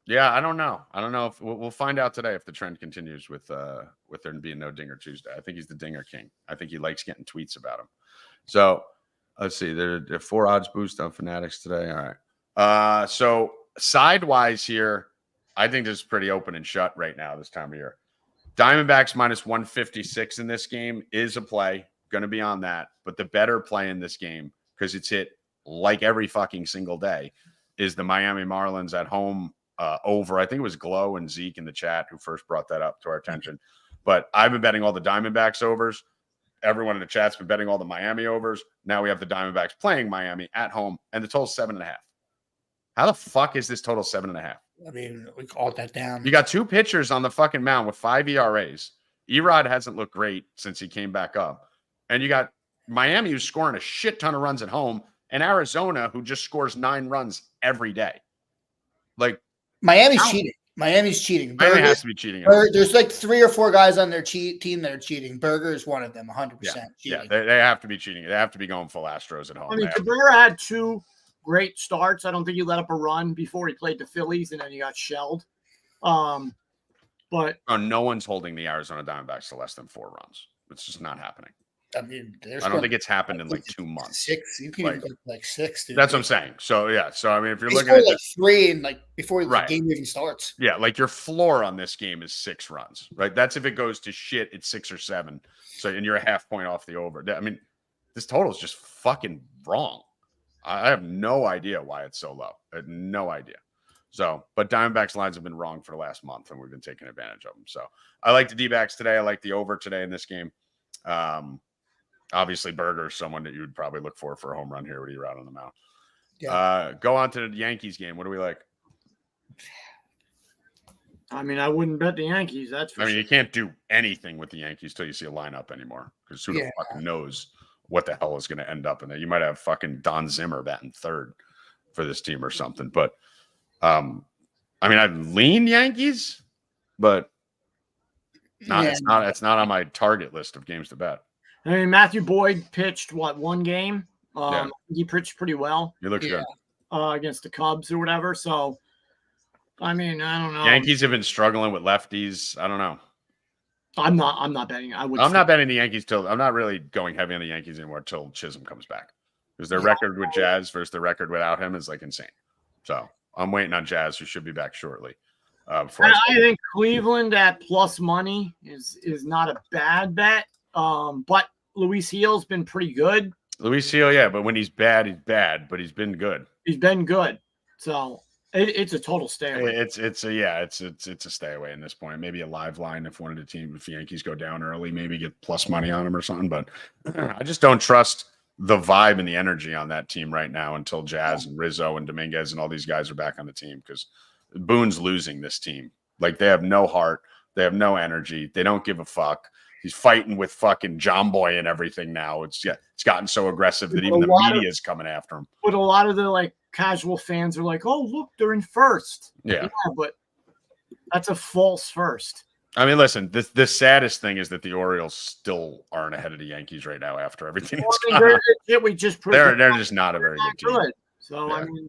Yeah, I don't know. I don't know if we'll find out today if the trend continues with there being no Dinger Tuesday. I think he's the Dinger King. I think he likes getting tweets about him. So let's see. There are 4 odds boost on Fanatics today. All right. So sidewise here, I think this is pretty open and shut right now this time of year. Diamondbacks minus 156 in this game is a play. Going to be on that. But the better play in this game, because it's hit like every fucking single day, is the Miami Marlins at home over. I think it was Glow and Zeke in the chat who first brought that up to our attention. But I've been betting all the Diamondbacks overs. Everyone in the chat's been betting all the Miami overs. Now we have the Diamondbacks playing Miami at home, and the total's 7.5. How the fuck is this total 7.5? I mean, we called that down. You got 2 pitchers on the fucking mound with 5 ERAs. Erod hasn't looked great since he came back up. And you got Miami who's scoring a shit ton of runs at home, and Arizona who just scores 9 runs every day. Like, Miami's cheating. Miami's cheating. Miami has to be cheating. There's like 3 or 4 guys on their team that are cheating. Berger is one of them, 100% cheating. Yeah, they have to be cheating. They have to be going full Astros at home. I mean, Cabrera had 2 great starts. I don't think he let up a run before he played the Phillies, and then he got shelled. But no one's holding the Arizona Diamondbacks to less than 4 runs. It's just not happening. I mean, I don't think it's happened in like 2 months. 6. You can even go like 6. Dude. That's what I'm saying. So yeah. So I mean, if you're He looking at like 3 and like before the Right. game even starts. Yeah, like your floor on this game is 6 runs, right? That's if it goes to shit, it's 6 or 7. So and you're a half point off the over. I mean, this total is just fucking wrong. I have no idea why it's so low. I have no idea. So, but Diamondbacks lines have been wrong for the last month, and we've been taking advantage of them. So I like the D-backs today. I like the over today in this game. Obviously, Berger's someone that you would probably look for a home run here when you're out on the mound. Yeah. Go on to the Yankees game. What do we like? I mean, I wouldn't bet the Yankees. That's for I mean, sure. you can't do anything with the Yankees till you see a lineup anymore because who the fuck knows what the hell is going to end up in there. You might have fucking Don Zimmer batting third for this team or something. But, I mean, I'd lean Yankees, but it's not on my target list of games to bet. I mean, Matthew Boyd pitched, 1 game? He pitched pretty well. He looks good. Against the Cubs or whatever. So, I mean, I don't know. Yankees have been struggling with lefties. I don't know. I'm not betting. I'm not betting the Yankees I'm not really going heavy on the Yankees anymore till Chisholm comes back. Because their record with Jazz versus their record without him is like insane. So I'm waiting on Jazz, who should be back shortly. I think Cleveland at plus money is not a bad bet. But Luis Gil's been pretty good. Luis Gil, yeah, but when he's bad, but he's been good. He's been good. So It's a total stay away. It's a stay away in this point. Maybe a live line if one of the team, if the Yankees go down early, maybe get plus money on them or something. But I just don't trust the vibe and the energy on that team right now until Jazz and Rizzo and Dominguez and all these guys are back on the team, because Boone's losing this team. Like, they have no heart, they have no energy, they don't give a fuck. He's fighting with fucking John Boy and everything now. It's gotten so aggressive that even the media is coming after him. But a lot of the like casual fans are like, "Oh, look, they're in first." Yeah, but that's a false first. I mean, listen, the saddest thing is that the Orioles still aren't ahead of the Yankees right now after everything that's gone on. We just they're just not a very good team. So, I mean,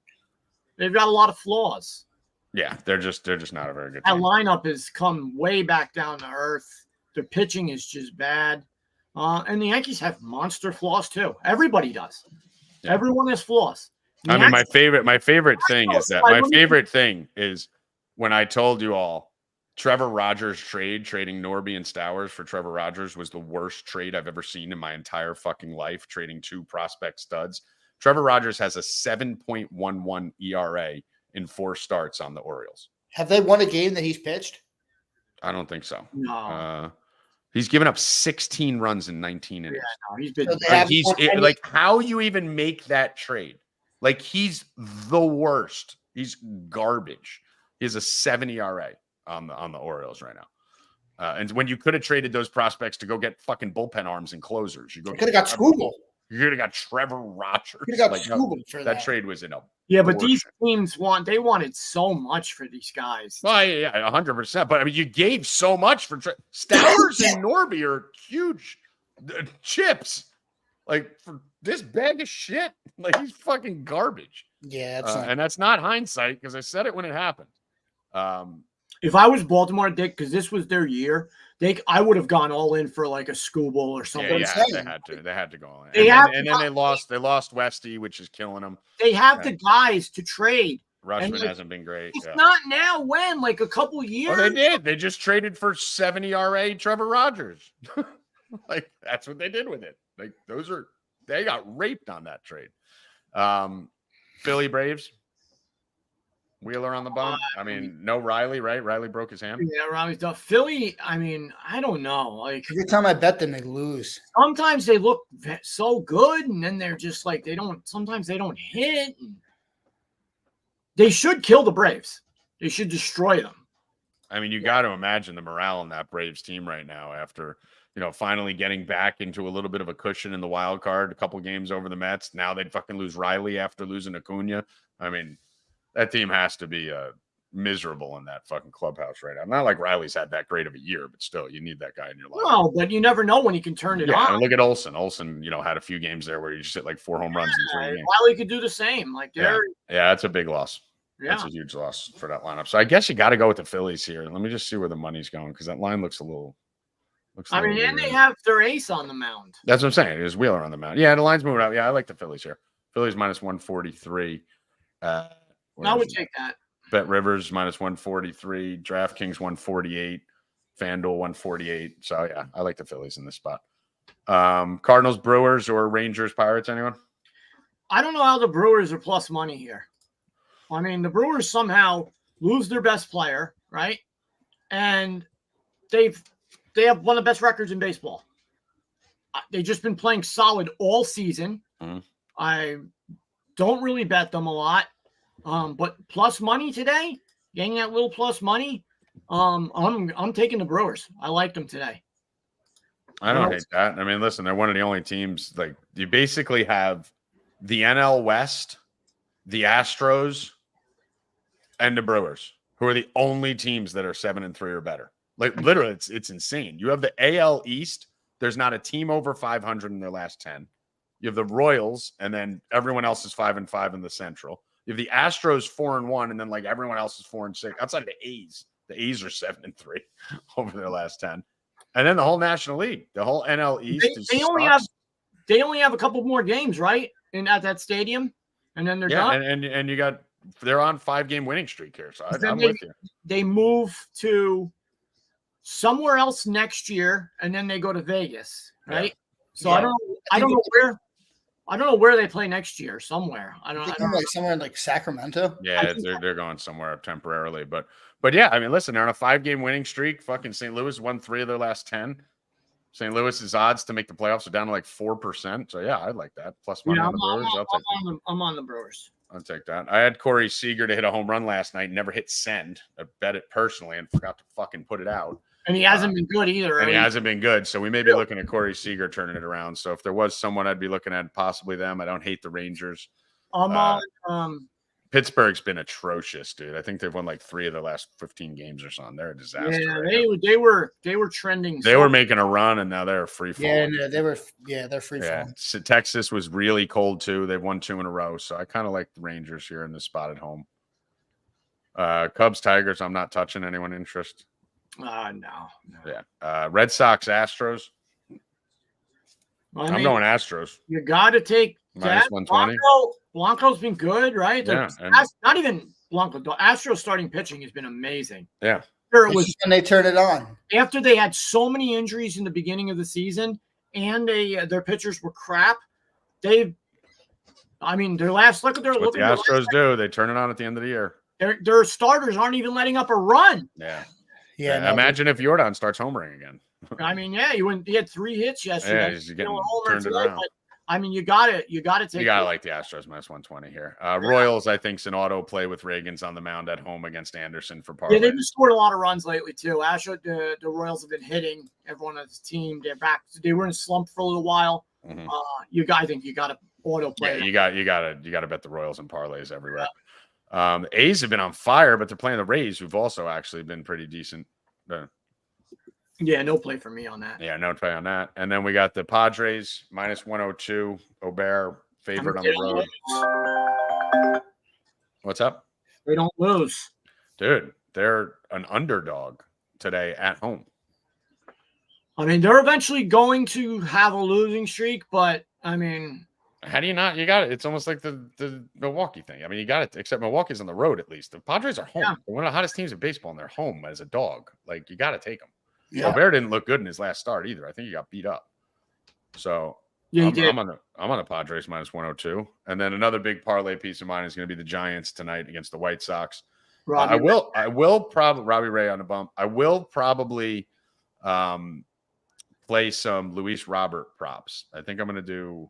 they've got a lot of flaws. Yeah, they're just not a very good That team. lineup has come way back down to earth. Their pitching is just bad. And the Yankees have monster flaws too. Everybody does. Yeah. Everyone has flaws. I mean, my favorite thing is when I told you all Trevor Rogers trading Norby and Stowers for Trevor Rogers was the worst trade I've ever seen in my entire fucking life, trading 2 prospect studs. Trevor Rogers has a 7.11 ERA in 4 starts on the Orioles. Have they won a game that he's pitched? I don't think so. No. He's given up 16 runs in 19 innings. Yeah, no, he's been like how you even make that trade? Like, he's the worst. He's garbage. He has a 7 ERA on the Orioles right now. And when you could have traded those prospects to go get fucking bullpen arms and closers, you could have got Skubal. You could have got Trevor Rogers. You could have got Skubal for that. That trade was in a but these teams wanted so much for these guys. Well, yeah, 100%. But I mean, you gave so much for Stowers and Norby are huge chips. Like, for this bag of shit, like, he's fucking garbage. Yeah, and that's not hindsight, because I said it when it happened. If I was Baltimore, Dick, because this was their year, I would have gone all in for like a Skubal or something. Yeah, they had to go all in. And then they lost Westy, which is killing them. They have the guys to trade. Rushman hasn't been great. It's not now. When? Like a couple years? Oh, they did. They just traded for 7 ERA Trevor Rogers. Like, that's what they did with it. Like, they got raped on that trade. Philly Braves. Wheeler on the bump. I mean, no Riley, right? Riley broke his hand. Yeah, Riley's tough. Philly, I mean, I don't know. Like, every time I bet them, they lose. Sometimes they look so good, and then they're just like sometimes they don't hit. They should kill the Braves. They should destroy them. I mean, you got to imagine the morale in that Braves team right now after, finally getting back into a little bit of a cushion in the wild card, a couple games over the Mets. Now they'd fucking lose Riley after losing Acuna. I mean, that team has to be miserable in that fucking clubhouse right now. Not like Riley's had that great of a year, but still, you need that guy in your life. No, but you never know when he can turn it on. And look at Olsen. Olsen, had a few games there where he just hit like 4 home runs in 3 games. Riley could do the same. Like, yeah, that's a big loss. Yeah. That's a huge loss for that lineup. So I guess you got to go with the Phillies here. Let me just see where the money's going, because that line looks a little. And they have their ace on the mound. That's what I'm saying. There's Wheeler on the mound. Yeah, the line's moving out. Yeah, I like the Phillies here. Phillies minus 143. I would take that. Bet Rivers minus 143. DraftKings 148. FanDuel 148. So yeah, I like the Phillies in this spot. Cardinals, Brewers, or Rangers, Pirates. Anyone? I don't know how the Brewers are plus money here. I mean, the Brewers somehow lose their best player, right? And they have one of the best records in baseball. They've just been playing solid all season. Mm-hmm. I don't really bet them a lot. But plus money today, getting that little plus money, I'm taking the Brewers. I like them today. I don't hate that. I mean, listen, they're one of the only teams, like, you basically have the NL West, the Astros, and the Brewers, who are the only teams that are 7-3 or better. Like, literally, it's insane. You have the AL East. There's not a team over 500 in their last 10. You have the Royals, and then everyone else is 5-5 in the Central. You have the Astros 4-1, and then like everyone else is 4-6. Outside of the A's are 7-3 over their last 10. And then the whole National League, the whole NL East. They only have a couple more games, right? At that stadium, and then they're done. And you got they're on 5-game winning streak here. So I'm with you. They move to somewhere else next year, and then they go to Vegas, right? Yeah. So I don't know where. I don't know where they play next year. Somewhere. I don't Like somewhere in like Sacramento. Yeah, they're going somewhere temporarily, but yeah, I mean, listen, they're on a 5-game winning streak. Fucking St. Louis won 3 of their last 10. St. Louis's odds to make the playoffs are down to like 4%. So yeah, I'd like that. Plus money on the Brewers. I'm on the Brewers. I'll take that. I had Corey Seager to hit a home run last night. Never hit send. I bet it personally and forgot to fucking put it out. And he hasn't been good either. And he hasn't been good. So we may be looking at Corey Seager turning it around. So if there was someone I'd be looking at, possibly them. I don't hate the Rangers. I'm on. Pittsburgh's been atrocious, dude. I think they've won like 3 of their last 15 games or something. They're a disaster. Yeah, they were trending. They were making a run, and now they're free fall. Yeah, no, they're free fall. So Texas was really cold too. They've won 2 in a row, so I kind of like the Rangers here in this spot at home. Cubs, Tigers. I'm not touching anyone interest. No. Yeah. Red Sox, Astros. I'm going Astros. You got to take minus 120. Blanco's been good, right? Yeah. Not even Blanco. The Astros starting pitching has been amazing. Yeah. Sure, it was when they turn it on. After they had so many injuries in the beginning of the season and their pitchers were crap. Their last look at their what the Astros do. They turn it on at the end of the year. Their starters aren't even letting up a run. Yeah. Yeah. No, imagine if Jordan starts homering again. I mean, yeah, he had 3 hits yesterday. Yeah, he's getting turned around. But, I mean, you got to take. You got to like the Astros minus 120 here. Royals, I think, is an auto play with Reagans on the mound at home against Anderson for parlay. Yeah, they've scored a lot of runs lately too. The Royals have been hitting everyone on his team. They're back. They were in a slump for a little while. Mm-hmm. I think you got to auto play. Yeah, you got to bet the Royals and parlays everywhere. Yeah. The A's have been on fire, but they're playing the Rays, who've also actually been pretty decent. Yeah, no play for me on that. Yeah, no play on that. And then we got the Padres minus 102. Aubert favorite on the road. What's up? They don't lose. Dude, they're an underdog today at home. I mean, they're eventually going to have a losing streak, but I mean, how do you not? You got it. It's almost like the Milwaukee thing. I mean, you got it. Except Milwaukee's on the road at least. The Padres are home. Yeah. They're one of the hottest teams in baseball, and they're home as a dog. Like, you got to take them. Yeah. Bear didn't look good in his last start either. I think he got beat up. So yeah, he did. I'm on the Padres minus 102, and then another big parlay piece of mine is going to be the Giants tonight against the White Sox. I will probably Robbie Ray on the bump. I will probably play some Luis Robert props. I think I'm going to do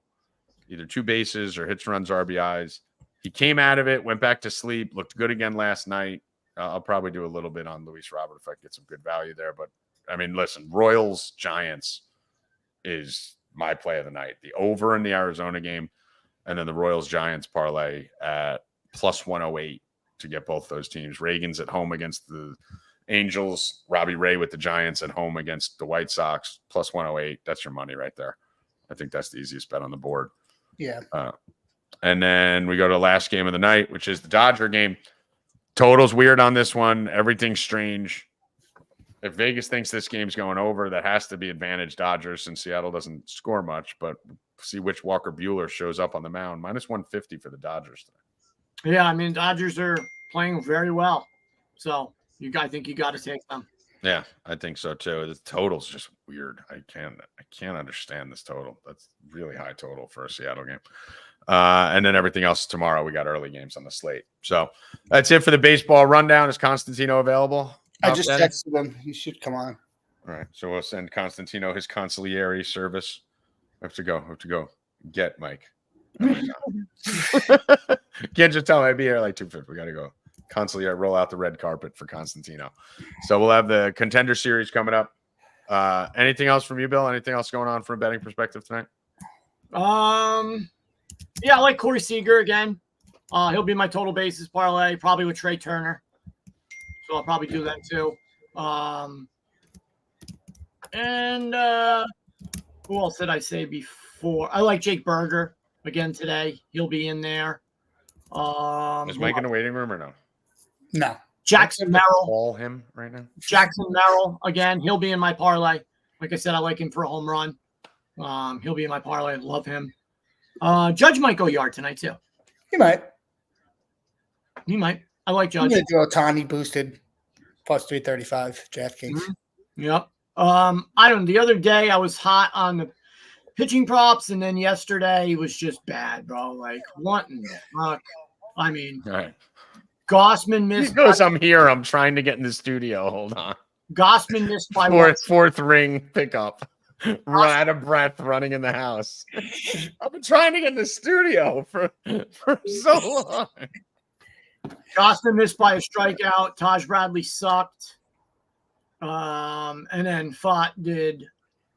either 2 bases or hits, runs, RBIs. He came out of it, went back to sleep, looked good again last night. I'll probably do a little bit on Luis Robert if I get some good value there. But I mean, listen, Royals Giants is my play of the night. The over in the Arizona game, and then the Royals Giants parlay at plus 108 to get both those teams. Reagan's at home against the Angels. Robbie Ray with the Giants at home against the White Sox plus 108. That's your money right there. I think that's the easiest bet on the board. Yeah. And then we go to the last game of the night, which is the Dodger game. Total's weird on this one. Everything's strange. If Vegas thinks this game's going over, that has to be advantage Dodgers since Seattle doesn't score much. But see which Walker Buehler shows up on the mound. Minus 150 for the Dodgers today. Yeah, I mean, Dodgers are playing very well. So I think you got to take them. Yeah, I think so too. The total's just weird. I can't understand this total. That's really high total for a Seattle game. And then everything else tomorrow. We got early games on the slate. So that's it for the baseball rundown. Is Constantino available? I just texted him. He should come on. All right. So we'll send Constantino his consigliere service. I have to go get Mike. Can't just tell him I'd be here like 2:50. We got to go. Consigliere, roll out the red carpet for Constantino. So we'll have the Contender series coming up. Anything else from you, Bill? Anything else going on from a betting perspective tonight? Yeah, I like Corey Seager again. He'll be my total basis parlay, probably with Trey Turner. So I'll probably do that too. And who else did I say before? I like Jake Berger again today. He'll be in there. Is Mike in the waiting room or no? No. Jackson Merrill. Call him right now. Jackson Merrill again. He'll be in my parlay. Like I said, I like him for a home run. He'll be in my parlay. I love him. Judge might go yard tonight too. He might. I like Judge. I'm going to do Ohtani boosted plus 335 DraftKings. Mm-hmm. Yep. I don't know. The other day I was hot on the pitching props, and then yesterday was just bad, bro. Like, what in the fuck? I mean, All right. Gossman He missed. goes, I'm here. I'm trying to get in the studio. Hold on. Gossman missed by one. Fourth ring pickup. Out of breath, running in the house. I've been trying to get in the studio for so long. Gossman missed by a strikeout. Taj Bradley sucked. And then Fott did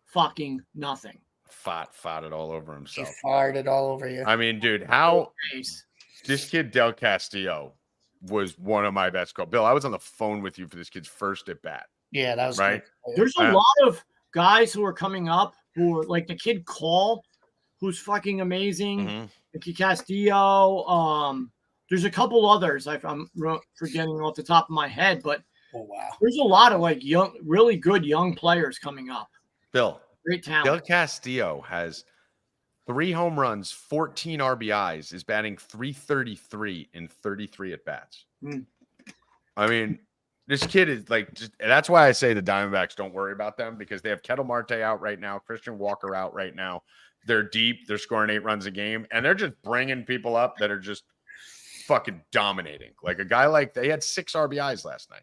fucking nothing. Fought it all over He himself. farted all over you. I mean, dude, how Nice. this kid Del Castillo was one of my best calls. Bill, I was on the phone with you for this kid's first at bat. Yeah, that was Right. good. There's a lot of guys who are coming up who are like the kid Call, who's fucking amazing. Mhm. Nicky Castillo. There's a couple others I'm forgetting off the top of my head, but Oh wow. there's a lot of like young, really good young players coming up. Bill, Great Del talent. Castillo has 3 home runs, 14 RBIs, is batting .333 in 33 at bats. Hmm. I mean, this kid is like, that's why I say the Diamondbacks don't worry about them, because they have Kettle Marte out right now, Christian Walker out right now. They're deep. They're scoring 8 runs a game, and they're just bringing people up that are just fucking dominating. Like a guy like they had 6 RBIs last night.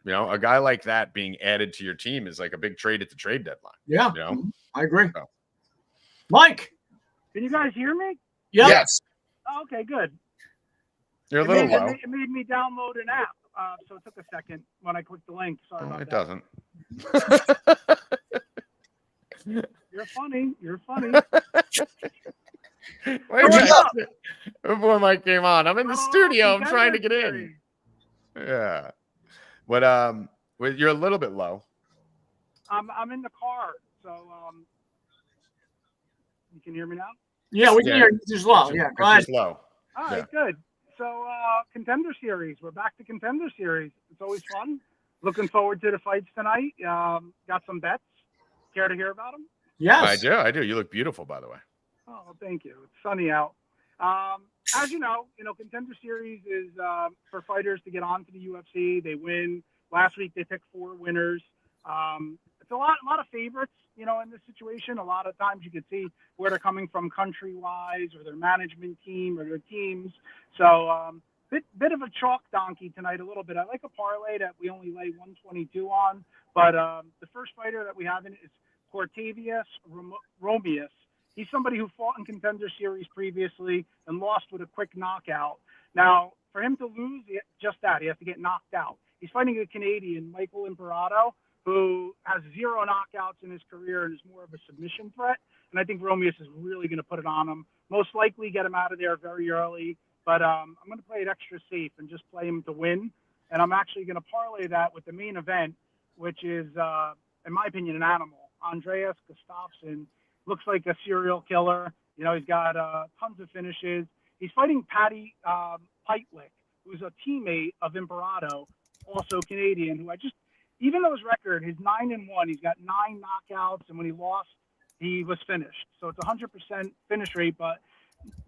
You know, a guy like that being added to your team is like a big trade at the trade deadline. Yeah, You know, I agree. So. Mike. Can you guys hear me? Yep. Yes. Oh, okay, good. you're a little low. It made me download an app, so it took a second when I clicked the link. Sorry about It that. doesn't. You're funny. You're funny. Wait, What's up? before Mike came on, I'm in the studio. I'm trying to get in. Series. Yeah. But you're a little bit low. I'm in the car, so you can hear me now. Yeah, we can Yeah. hear you just low. It's Yeah, just- go it's ahead. just low. All right, good. So Contender Series. We're back to Contender Series. It's always fun. Looking forward to the fights tonight. Got some bets. Care to hear about them? Yes. I do. You look beautiful, by the way. Oh, thank you. It's sunny out. As you know, Contender Series is for fighters to get on to the UFC. They win. Last week they picked 4 winners. It's a lot of favorites, in this situation. A lot of times you can see where they're coming from country-wise, or their management team, or their teams. So bit of a chalk donkey tonight, a little bit. I like a parlay that we only lay 122 on, but the first fighter that we have in it is Cortavius Romeus. He's somebody who fought in Contender Series previously and lost with a quick knockout. Now, for him to lose, just that, he has to get knocked out. He's fighting a Canadian, Michael Imperato, who has 0 knockouts in his career and is more of a submission threat. And I think Romeus is really going to put it on him. Most likely get him out of there very early. But I'm going to play it extra safe and just play him to win. And I'm actually going to parlay that with the main event, which is, in my opinion, an animal. Andreas Gustafsson looks like a serial killer. He's got tons of finishes. He's fighting Patty Pitlick, who's a teammate of Imperato, also Canadian, who even though his record, he's 9-1, he's got 9 knockouts, and when he lost, he was finished. So it's 100% finish rate, but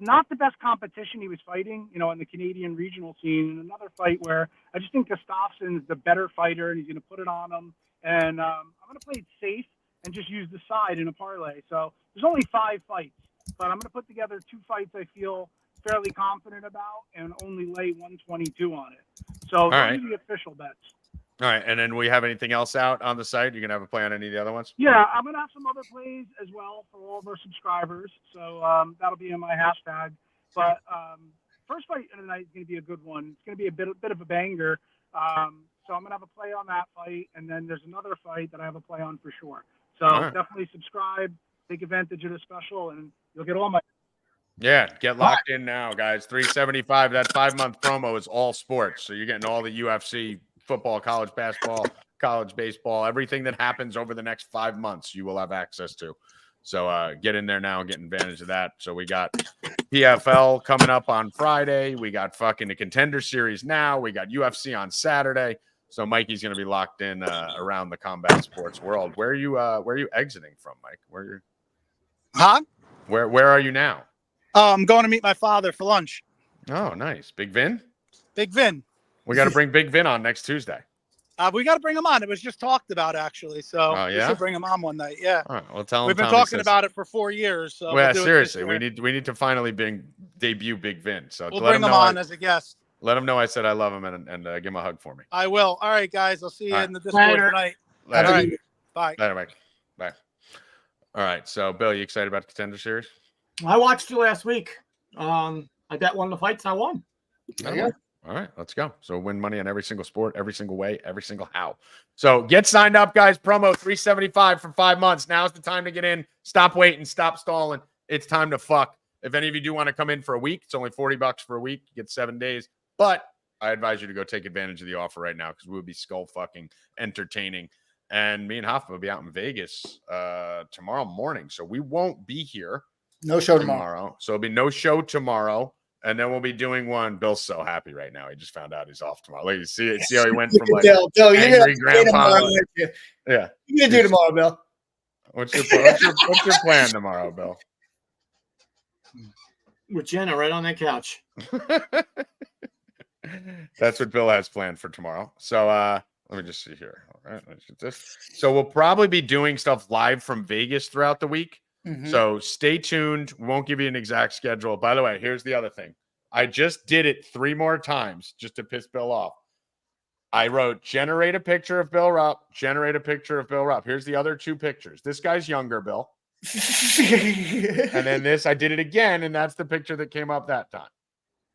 not the best competition he was fighting, in the Canadian regional scene. In another fight where I just think Gustafsson's the better fighter, and he's going to put it on him. And I'm going to play it safe and just use the side in a parlay. So there's only 5 fights, but I'm going to put together 2 fights I feel fairly confident about and only lay 122 on it. So those are the official bets. All right. And then we have anything else out on the site? You can have a play on any of the other ones? Yeah, I'm going to have some other plays as well for all of our subscribers. So that'll be in my hashtag. But first fight tonight is going to be a good one. It's going to be a bit of a banger. So I'm going to have a play on that fight. And then there's another fight that I have a play on for sure. So definitely subscribe, take advantage of the special, and you'll get all my. Yeah, get locked in now, guys. $375. That 5-month promo is all sports. So you're getting all the UFC, football, college basketball, college baseball, everything that happens over the next 5 months, you will have access to. So get in there now and get advantage of that. So we got PFL coming up on Friday. We got fucking the Contender Series now. We got UFC on Saturday. So Mikey's going to be locked in around the combat sports world. Where are you exiting from, Mike? Where are you now? I'm going to meet my father for lunch. Oh, nice. Big Vin? Big Vin. We got to bring Big Vin on next Tuesday. We got to bring him on. It was just talked about, actually. So Oh, we yeah? should bring him on one night. Yeah. All right, well, tell him We've been Tommy talking says- about it for 4 years. So Well, we'll do it this seriously, year. we need to finally debut Big Vin. So We'll let bring him know on as a guest. let him know I said I love him and give him a hug for me. I will. All right, guys. I'll see you All right. in the Discord Later. tonight. Later. All right. Bye. Later, Mike. Bye. All right, so Bill, you excited about the Contender Series? I watched you last week. I bet one of the fights I won. There you go. All right, let's go. So win money on every single sport, every single way, every single how. So get signed up, guys. Promo $375 for 5 months. Now's the time to get in. Stop waiting. Stop stalling. It's time to fuck. If any of you do want to come in for a week, it's only $40 for a week. You get 7 days. But I advise you to go take advantage of the offer right now because we would be skull fucking entertaining. And me and Hoffman will be out in Vegas tomorrow morning. So we won't be here No show tomorrow. So it'll be no show tomorrow. And then we'll be doing one. Bill's so happy right now. He just found out he's off tomorrow. Like, you see how he went from like Bill, you're angry gonna grandpa. tomorrow, aren't you? Yeah. You're gonna do tomorrow, Bill. What's your plan tomorrow, Bill? With Jenna right on that couch. That's what Bill has planned for tomorrow. So let me just see here. All right, let's get this. So we'll probably be doing stuff live from Vegas throughout the week. Mhm. So stay tuned. We won't give you an exact schedule. By the way, here's the other thing. I just did it 3 more times just to piss Bill off. I wrote, generate a picture of Bill Rupp, generate a picture of Bill Rupp. Here's the other 2 pictures. This guy's younger, Bill. And then this, I did it again, and that's the picture that came up that time.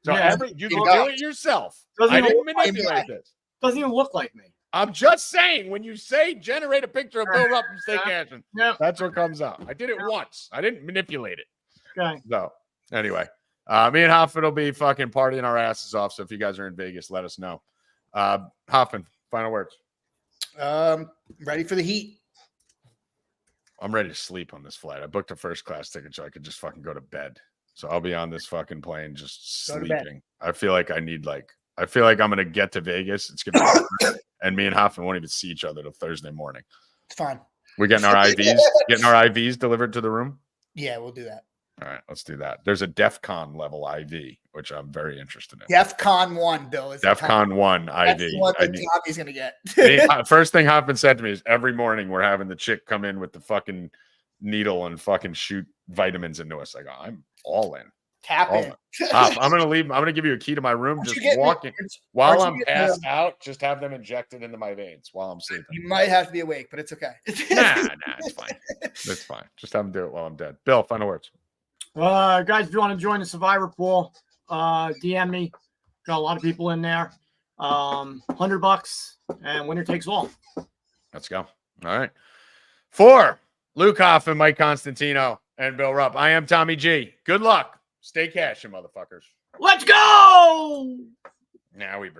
So Yeah. you can do it yourself. Doesn't I even didn't look like manipulate this. Doesn't even look like me. I'm just saying, when you say generate a picture of Bill Rupp from Stay Cashin, Yeah. that's what comes up. I did it once. I didn't manipulate it. Okay. So anyway, me and Hoffman will be fucking partying our asses off. So if you guys are in Vegas, let us know. Hoffman, final words. Ready for the heat. I'm ready to sleep on this flight. I booked a first class ticket so I could just fucking go to bed. So I'll be on this fucking plane just Go to bed. sleeping. I feel like I'm gonna get to Vegas. It's gonna be and me and Hoffman won't even see each other till Thursday morning. It's fine. We're getting our IVs delivered to the room. Yeah, we'll do that. All right, let's do that. There's a DEF CON level IV, which I'm very interested in. DEF CON 1, Bill. Is the DEF top- CON 1 That's IV. the one I that need- Tommy's going to get. First thing Hoffman said to me is every morning we're having the chick come in with the fucking needle and fucking shoot vitamins into us. I go, I'm all in. Tap in. Hoff, I'm gonna leave. I'm gonna give you a key to my room. Aren't Just you getting- walking aren't while you I'm getting, passed out. Just have them injected into my veins while I'm sleeping. You might have to be awake, but it's okay. Nah, it's fine. It's fine. Just have them do it while I'm dead. Bill, final words. Guys, if you want to join the Survivor Pool, DM me. Got a lot of people in there. $100 and winner takes all. Let's go. All right. For Luke Hoffman, Mike Constantino, and Bill Rupp, I am Tommy G. Good luck. Stay cashin', motherfuckers. Let's go. Now we bring